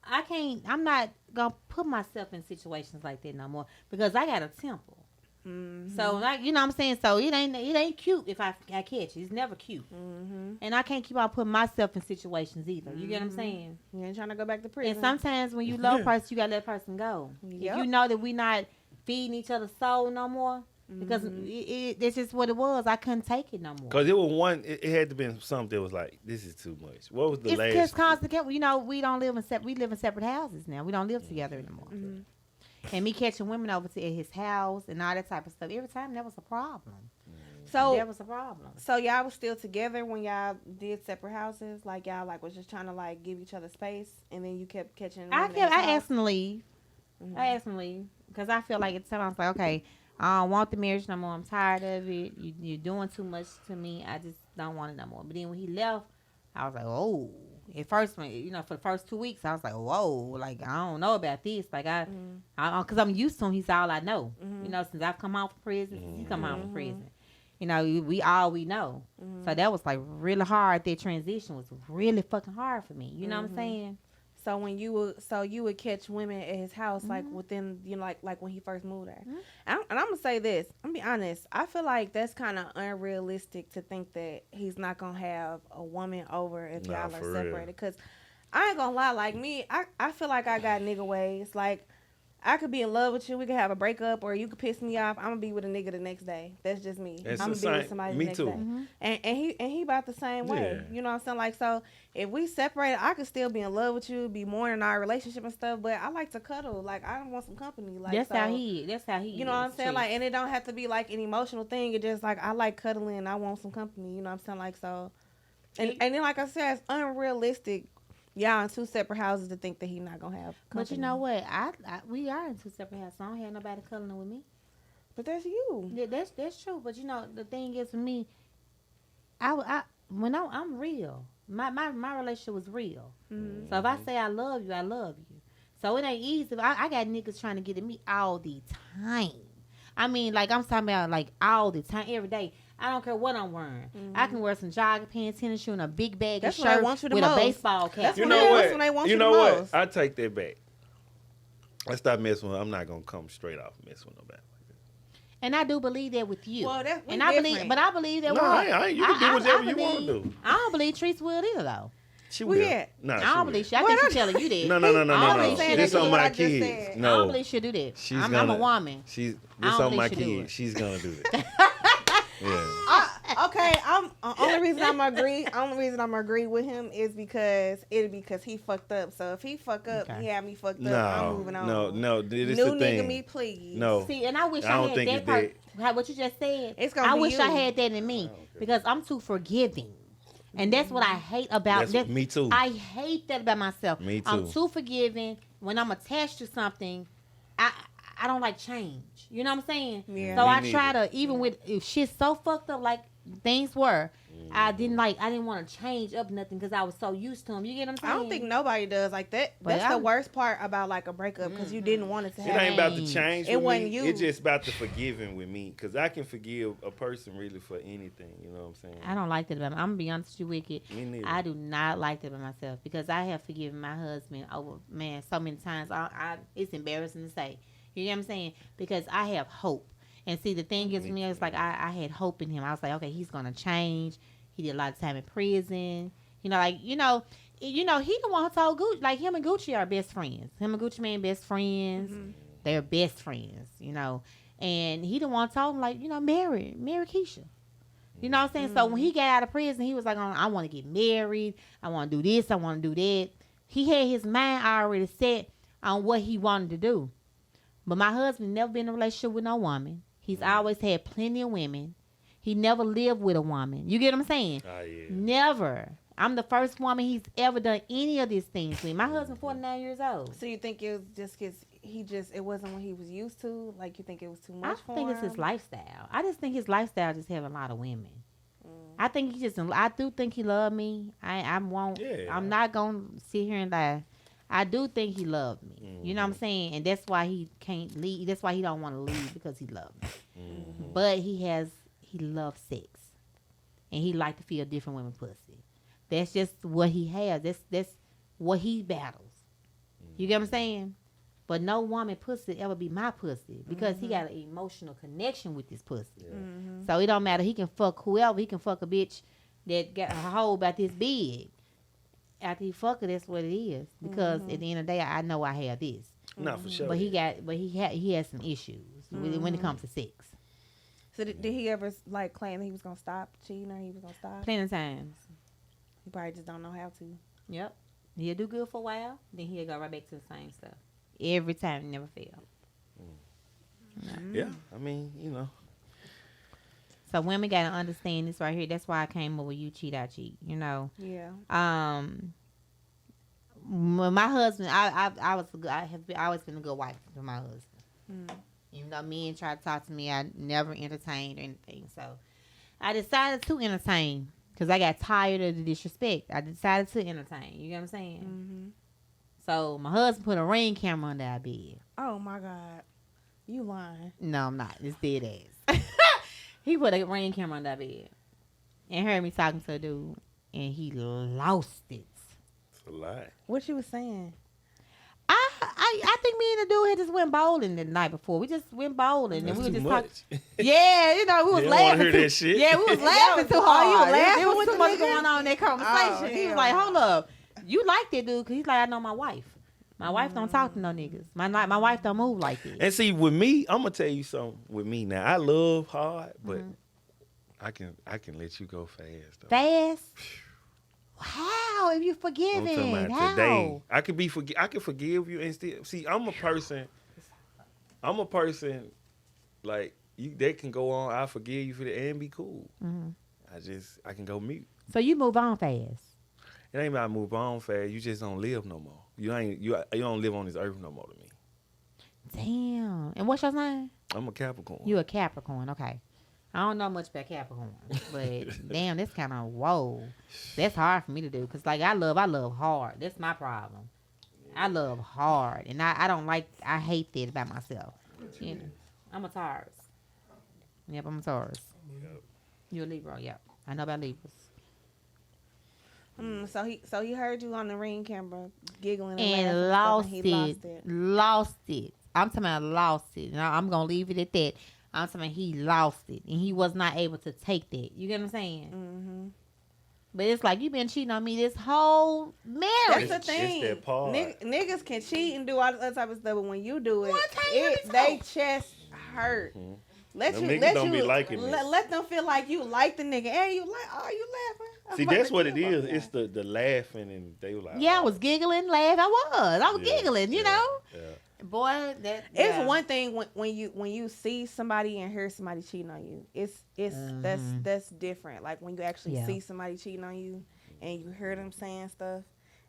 I can't. I'm not gonna put myself in situations like that no more because I got a temper. So like you know what I'm saying. So it ain't cute if I catch it. It's never cute. And I can't keep on putting myself in situations either. You get what I'm saying?
You ain't trying to go back to prison.
And sometimes when you love a person, you gotta let a person go.
Yep.
If you know that we not feeding each other's soul no more, because it's just what it was. I couldn't take it no more.
Cause it was one. It had to been something that was like, this is too much. What was the
It's
last?
just constant. You know, we don't live in we live in separate houses now. We don't live together anymore. And me catching women over to at his house and all that type of stuff. Every time that was a problem.
So
That was a problem.
So y'all was still together when y'all did separate houses? Like y'all like was just trying to like give each other space, and then you kept catching.
I
women at his house?
asked him to leave. I asked him to leave because I feel like at the time I was like, okay, I don't want the marriage no more. I'm tired of it. You're doing too much to me. I just don't want it no more. But then when he left, I was like, oh. At first, you know, for the first 2 weeks, I was like, whoa, like I don't know about this. Like because I'm used to him. He's all I know. You know, since I've come out from prison, since he come out from prison. You know, we know. So that was like really hard. That transition was really fucking hard for me. You know what I'm saying?
So when you would catch women at his house like within like when he first moved there. And I'm gonna say this. I'm gonna be honest. I feel like that's kind of unrealistic to think that he's not gonna have a woman over if
Nah,
y'all are
for
separated.
real.
Cause I ain't gonna lie. Like me, I feel like I got nigga ways. Like I could be in love with you. We could have a breakup, or you could piss me off. I'm gonna be with a nigga the next day. That's just me.
It's
I'm
the
gonna be with
same-
somebody
me
the next
too.
day. And he about the same way.
Yeah.
You know what I'm saying? Like so, if we separated, I could still be in love with you, be mourning our relationship and stuff. But I like to cuddle. Like I want some company. Like
That's
so,
how he is. That's how he.
You know what I'm
is,
saying?
Trish.
Like, and it don't have to be like an emotional thing. It just like I like cuddling. And I want some company. You know what I'm saying? Like so, and then like I said, it's unrealistic. Y'all in two separate houses to think that he not gonna have company.
But you know what? We are in two separate houses. So I don't have nobody cuddling with me.
But that's you.
Yeah, that's true. But you know, the thing is for me, I'm real. My relationship was real. So if I say I love you, I love you. So it ain't easy. I got niggas trying to get at me all the time. I mean, like I'm talking about like all the time, every day. I don't care what I'm wearing. I can wear some jogging pants, tennis shoes, and a big bag
That's
of
when I
shirt
want you the
with a
most.
baseball cap.
That's
You
when
know
they-
what?
that's when they want
you
you
know
the
what?
most.
I take that back. I stop messing with. I'm not gonna come straight off messing with nobody.
And I do believe that with you.
Well, we
and I believe,
different.
but I believe that
No,
with
I ain't. You can do whatever you wanna
believe-
do.
I don't believe Treese will either though.
She
Where
will.
you at?
Nah,
I
she
don't
will.
believe she. I
What
think
I-
she's telling you that.
No, no,
I
no,
don't
no,
believe
no.
she
This
do
on
what
my
I just
kids.
said.
I don't
No,
believe she'll do that.
she's
I'm
gonna.
a woman.
She's
I
this
don't
on my
think she do
kids.
it.
She's gonna do that. Yeah.
Okay, I'm only reason I'm agree with him is because he fucked up. So if he fuck up,
Okay.
he had me fucked up. I'm
No,
moving on.
no. This
New
the
nigga
thing.
me, please.
No.
See, and I wish
I
I,
don't
had
think
that
it's
part. What you just said.
It's gonna
I
be
wish
you.
I had that in me because I'm too forgiving, and that's what I hate about.
That's me too.
I hate that about myself.
Me
I'm
too.
too forgiving. When I'm attached to something, I don't like change. You know what I'm saying?
Yeah.
So
Me
I try
neither.
to even with if shit's so fucked up like things were. I didn't want to change up nothing because I was so used to them. You get what I'm saying?
I don't think nobody does like that.
But
That's the
I'm-
worst part about like a breakup because you didn't want it to
It
happen.
ain't about the
Change.
change.
It
with
wasn't
me.
you.
It's just about the forgiving with me, cause I can forgive a person really for anything. You know what I'm saying?
I don't like that about me. I'm gonna be honest with you, Wicked.
Me neither.
I do not like that about myself because I have forgiven my husband over so many times. It's embarrassing to say. You know what I'm saying? Because I have hope. And see, the thing is, for me, it's like I had hope in him. I was like, okay, he's gonna change. He did a lot of time in prison. He the one who told Gucci, like him and Gucci are best friends. Him and Gucci Mane best friends. They're best friends, And he the one told him, like, marry Keisha. You know what I'm saying? So when he got out of prison, he was like, I want to get married. I want to do this. I want to do that. He had his mind already set on what he wanted to do. But my husband never been in a relationship with no woman. He's always had plenty of women. He never lived with a woman. You get what I'm saying?
Oh, yeah.
Never. I'm the first woman he's ever done any of these things with. My husband 49 years old.
So you think it was just because it wasn't what he was used to? Like you think it was too
I
much for
think
him?
it's his lifestyle. I just think his lifestyle just having a lot of women. I think I do think he loved me. I won't.
Yeah.
I'm not gonna sit here and lie. I do think he loved me. You know what I'm saying? And that's why he can't leave. That's why he don't want to leave because he loved me. But he loves sex, and he like to feel different women pussy. That's just what he has. That's what he battles. You get what I'm saying? But no woman pussy ever be my pussy because he got an emotional connection with this pussy. So it don't matter. He can fuck whoever. He can fuck a bitch that got a hole about this big. After he fuck her, that's what it is. Because at the end of the day, I know I have this.
Not for sure.
But he has some issues when it comes to sex.
So did he ever like claim that he was gonna stop cheating or he was gonna stop?
Plenty of times.
He probably just don't know how to.
Yep. He'll do good for a while, then he'll go right back to the same stuff. Every time, never fail.
Yeah, I mean,
So women gotta understand this right here. That's why I came up with you cheat, I cheat.
Yeah.
My husband, I have always been a good wife to my husband. Even though men try to talk to me, I never entertained or anything. So I decided to entertain because I got tired of the disrespect. I decided to entertain. You get what I'm saying? So my husband put a ring camera under our bed.
Oh my God, you lying?
No, I'm not. It's dead ass. He me put a ring camera on that bed and heard me talking to a dude, and he lost it.
It's a lie.
What you was saying?
I think me and the dude had just went bowling the night before. We just went bowling and
That's
we were
too
just
much.
talking. Yeah, we was
They don't wanna
laughing.
hear
Too,
that shit.
Yeah, we was laughing too
Oh,
hard.
you laughing
There was
with
too
the
much
nigga?
going on in that conversation. He was
hell
like,
no.
"Hold up, you like that dude?" Because he's like, "I know my wife. My wife don't talk to no niggas. My wife don't move like that."
And see, with me, I'm gonna tell you something. With me now, I love hard, but I can let you go fast. Though.
Fast. How? If you
I'm
forgiving?
talking about
How?
today. I can forgive you and still see. I'm a person like you. That can go on. I forgive you for that and be cool. I can go mute.
So you move on fast.
It ain't about move on fast. You just don't live no more. You don't live on this earth no more to me.
Damn. And what's your name?
I'm a Capricorn.
You a Capricorn, okay. I don't know much about Capricorn, but damn, that's kind of whoa. That's hard for me to do because like I love hard. That's my problem. I love hard, and I hate that about myself. You know, I'm a Taurus. Yep, I'm a Taurus.
Yep.
You a Libra? Yep, I know about Libras.
So he heard you on the ring camera giggling
And
laughing
lost
and stuff,
it. Lost it. I'm talking about lost it. And I'm gonna leave it at that. I'm talking about he lost it, and he was not able to take that. You get what I'm saying?
Mm-hmm.
But it's like you been cheating on me this whole marriage.
That's the thing.
It's that part.
Niggas can cheat and do all this other type of stuff, but when you do it,
One time you be
they
told.
chest hurt.
Mhm.
Let
Them
you
niggas
let
don't
you
be liking me.
let them feel like you like the nigga and you like you laughing. I'm
See,
about
that's
to
what it
kill
is.
my
It's the laughing and they were like,
Yeah, I
oh,
was giggling, laughing. I was
yeah,
giggling. You
yeah,
know,
Yeah.
boy. That
It's
yeah.
one thing when you see somebody and hear somebody cheating on you. It's that's different. Like when you actually
Yeah.
see somebody cheating on you and you hear them saying stuff,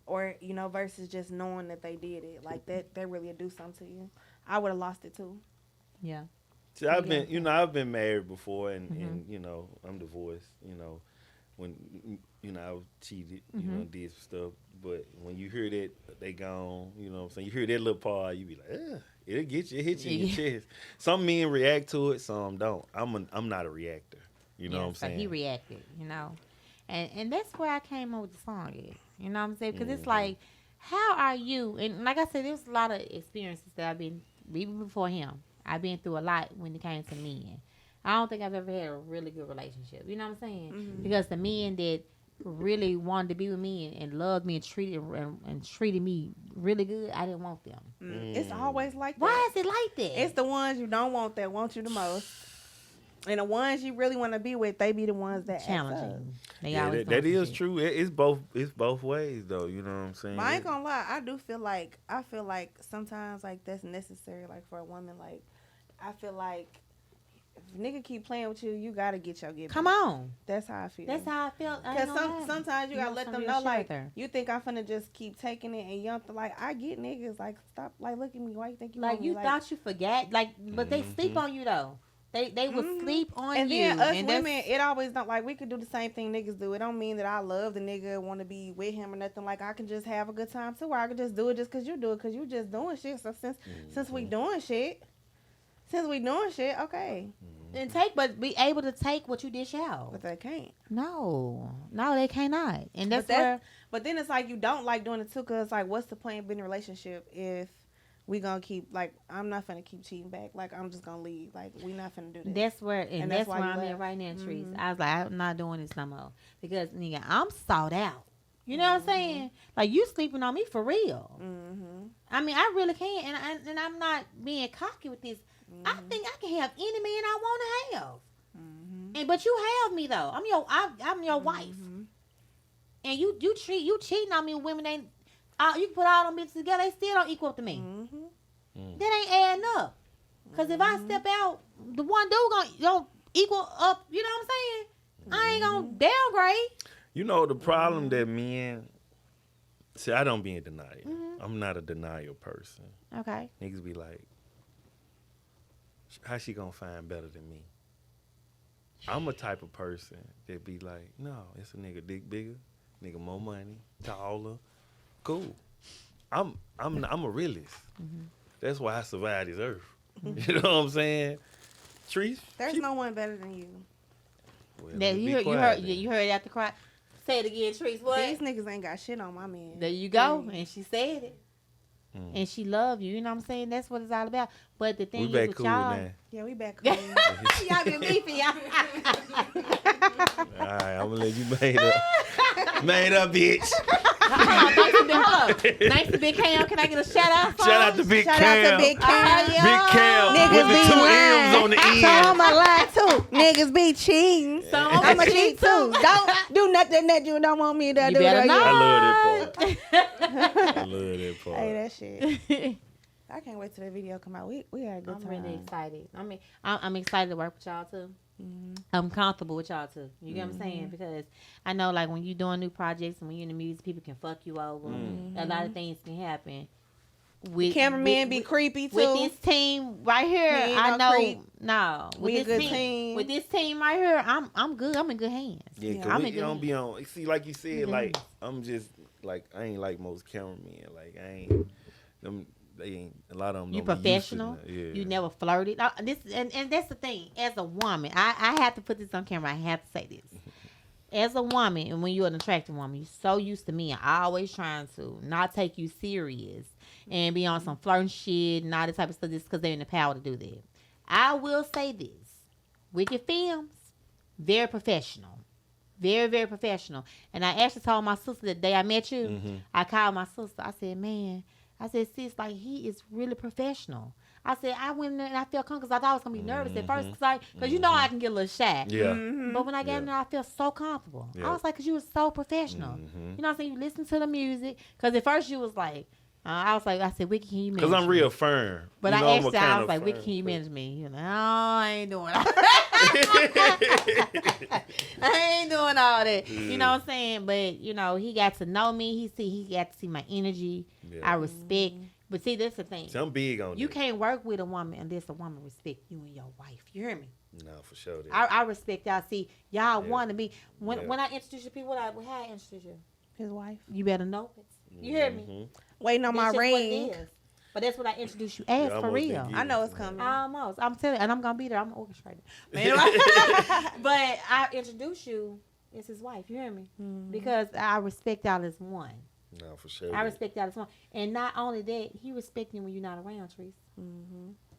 or versus just knowing that they did it. Like that really do something to you. I would have lost it too.
Yeah.
See, I've
Yeah.
been, I've been married before, and
Mhm.
I'm divorced. When I was cheated,
Mhm.
did some stuff. But when you hear that they gone, you know what I'm saying. You hear that little part, you be like, ugh, it'll get you, it hit you in your chest. Some men react to it, some don't. I'm not a reactor. You know what I'm
So
saying?
he reacted. And that's where I came up with the song. You know what I'm saying? Because it's like, how are you? And like I said, there's a lot of experiences that I've been even before him. I've been through a lot when it came to men. I don't think I've ever had a really good relationship. You know what I'm saying?
Mhm.
Because the men that really wanted to be with me and loved me and treated me really good, I didn't want them.
It's always like that.
Why is it like that?
It's the ones you don't want that want you the most. And the ones you really want to be with, they be the ones that act up.
challenging. They
Yeah,
always
that
doing some
is
shit.
true. It's both ways though. You know what I'm saying?
But I ain't gonna lie, I feel like sometimes like that's necessary, like for a woman. Like I feel like if a nigga keep playing with you, you gotta get your get.
Come
back.
on.
That's how I feel.
That's how I felt.
Because sometimes you gotta
want
let
some
them
real
know,
shit
like,
there.
you think I'm finna just keep taking it, and you don't like, I get niggas, like, stop, like, look at me, why you think you
Like
want me?
you thought you forgot, like, but they sleep on you though. They would sleep on
and
you.
then us
and
women, it always don't, like, we could do the same thing niggas do. It don't mean that I love the nigga, want to be with him or nothing. Like, I can just have a good time too, or I could just do it just because you do it, because you just doing shit. So since we doing shit, okay.
and but be able to take what you dish out.
But they can't.
No, they cannot. And that's
But
where
But then it's like you don't like doing it too, because like, what's the point of being in a relationship if we gonna keep, like, I'm not finna keep cheating back. Like, I'm just gonna leave. Like, we not finna do this.
that's where
And
that's
that's why
where
you
I'm at
left.
right now, Trees.
Mhm.
I was like, I'm not doing this no more because nigga, I'm sought out. You know what I'm saying? Like you sleeping on me for real.
Mm-hmm.
I mean, I really can, and I'm not being cocky with this. I think I can have any man I want to have.
Mm-hmm.
And but you have me though. I'm your wife. And you cheating on me with women ain't you can put all them bitches together, they still don't equal up to me.
Mm-hmm.
That ain't adding up. Cause if I step out, the one dude gonna equal up, you know what I'm saying? I ain't gonna downgrade.
You know the problem that men see. I don't be in denial. I'm not a denial person.
Okay.
Niggas be like, how she gonna find better than me? I'm a type of person that be like, no, it's a nigga dick bigger, nigga more money, taller, cool. I'm a realist. That's why I survived this earth. You know what I'm saying? Trees.
There's no one better than you.
Well,
That
let's
you
be
heard,
quiet then.
you heard it after cry. Say it again, Trees. What?
These niggas ain't got shit on my man.
There you go.
Yeah.
And she said it.
Mm.
And she loved you. You know what I'm saying? That's what it's all about. But the
We
thing is
back
with
cool
y'all.
now.
Yeah, we back cool.
Y'all been beefing, y'all.
All right, I'm gonna let you made up. Made up, bitch.
Hold up. Nice to Big Cam. Can I get a shout out?
Shout out to Big
Shout
Cam.
out to Big Cam.
Big Cam
Niggas
with the
be
2
lying.
M's on the
So
end.
I'ma lie too. Niggas be cheating.
So
I'ma cheat too. Don't do nothing that you don't want me to
You
do.
better
to
not.
I love that part. I love that part.
Hey, that shit. I can't wait till the video come out. We had a good
I'm
time.
really excited. I mean, I'm excited to work with y'all too. I'm comfortable with y'all too. You get what I'm saying? Because I know, like, when you're doing new projects and when you're in the music, people can fuck you over. A lot of things can happen. With
Cameraman be creepy too.
With this team right here,
He ain't
I
no
know.
creep.
No, with
We a
this
good team.
With this team right here, I'm good. I'm in good hands.
Yeah,
Yeah,
cause
I'm
we
in good
don't
hands.
be on. See, like you said, like I'm just like I ain't like most cameramen. Like I ain't them. They ain't a lot of them.
You
don't be used to
professional.
that. Yeah.
You never flirted. This and that's the thing. As a woman, I have to put this on camera. I have to say this. As a woman, and when you're an attractive woman, you're so used to me. I always trying to not take you serious and be on some flirting shit and all this type of stuff just because they're in the power to do that. I will say this. Wicked Films, very professional. Very, very professional. And I actually told my sister the day I met you, I called my sister. I said, man, I said, sis, like, he is really professional. I said, I went in there and I felt comfortable because I thought I was going to be nervous at first because you know I can get a little shy.
Yeah.
But when I got in there, I felt so comfortable.
Yeah.
I was like, because you were so professional. You know what I'm saying? You listen to the music. Because at first you was like, I said, Wicked, can you manage
Cause I'm
me?
real firm.
But
You know,
I
I'm
asked
a
her, I
kinda
was like, Wicked,
firm
can you
person.
manage me? You know, I ain't doing all that. I ain't doing all that. You know what I'm saying? But, you know, he got to know me. He got to see my energy.
Yeah.
I respect. But see, that's the thing.
See, I'm big on
You
that.
can't work with a woman unless a woman respect you and your wife. You hear me?
No, for sure. That.
I respect y'all. See, y'all
Yeah.
want to be. When
Yeah.
when I introduce you people, how I introduce you?
His wife.
You better know it. You hear me?
Mhm.
Waiting on my
That's just what it
ring.
is. But that's what I introduce you as
Yeah,
for
almost
real.
didn't get
I know it's coming.
Almost. I'm telling you, and I'm gonna be there. I'm orchestrating. But anyway, but I introduce you as his wife. You hear me? Because I respect y'all as one.
No, for sure.
I respect y'all as one. And not only that, he respect you when you're not around, Trees.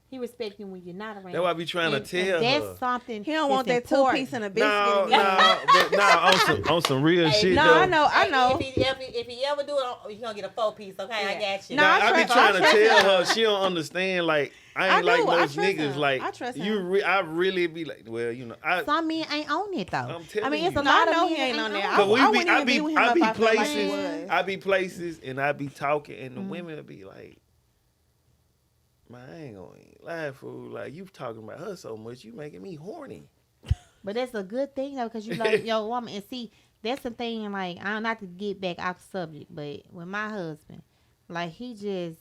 He respect you when you're not around.
That's why I be trying to
And
tell
that's
her.
something.
He don't want that
that's important.
2 piece and a biscuit.
No,
in there.
but on some real
Hey,
shit
No,
though.
I know.
If he ever do it, you gonna get a 4-piece. Okay, I
Yeah.
got you.
No,
Nah,
I
I be
trust-
trying
I
to
trust
tell
him.
her she don't understand. Like I
I
ain't like
do. I
most
trust
niggas.
him.
Like
I trust
you,
him.
I really be like, well, you know, I.
Some men ain't on it though.
I'm telling
I mean, it's
you.
a
No,
lot
I
of
know
men
he ain't
that
on there.
on
Cause
it.
we
I
be,
wouldn't
I
even be with him
be
if I felt like
places,
he was.
I be places, and I be talking, and the women will be like, "Man, I ain't gonna lie, fool. Like you talking about her so much, you making me horny."
But that's a good thing though, because you love your woman. And see, that's the thing. Like, I'm not to get back off subject, but with my husband, like he just,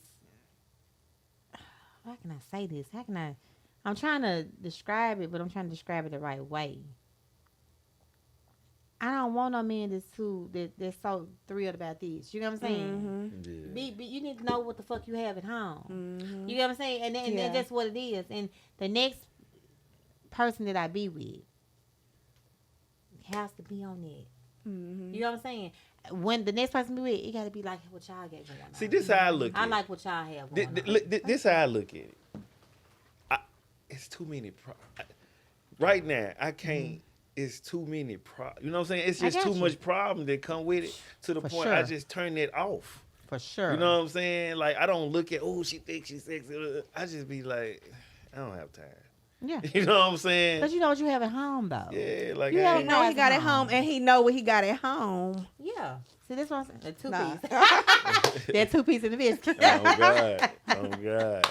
how can I say this? How can I? I'm trying to describe it, but I'm trying to describe it the right way. I don't want no man that's so thrilled about this. You know what I'm saying?
Yeah.
Be you need to know what the fuck you have at home. You know what I'm saying? And
Yeah.
that's what it is. And the next person that I be with has to be on that. You know what I'm saying? When the next person be with, it got to be like what y'all got going on.
See, this how I look at
I
it.
like what y'all have going on.
This how I look at it. It's too many. Right now, I can't. It's too many. You know what I'm saying? It's
I
just
got
too
you.
much problem that come with it to the
For
point I
sure.
just turn it off.
For sure.
You know what I'm saying? Like I don't look at she thinks she's sexy. I just be like, I don't have time.
Yeah.
You know what I'm saying?
Because you know what you have at home, though.
Yeah, like
You
I
have
He
ain't-
know he
Nice
got it
home.
home, and he know what he got at home.
Yeah. See, this one, a 2-piece.
Nah.
That 2-piece in the biscuit.
Oh God. Oh God.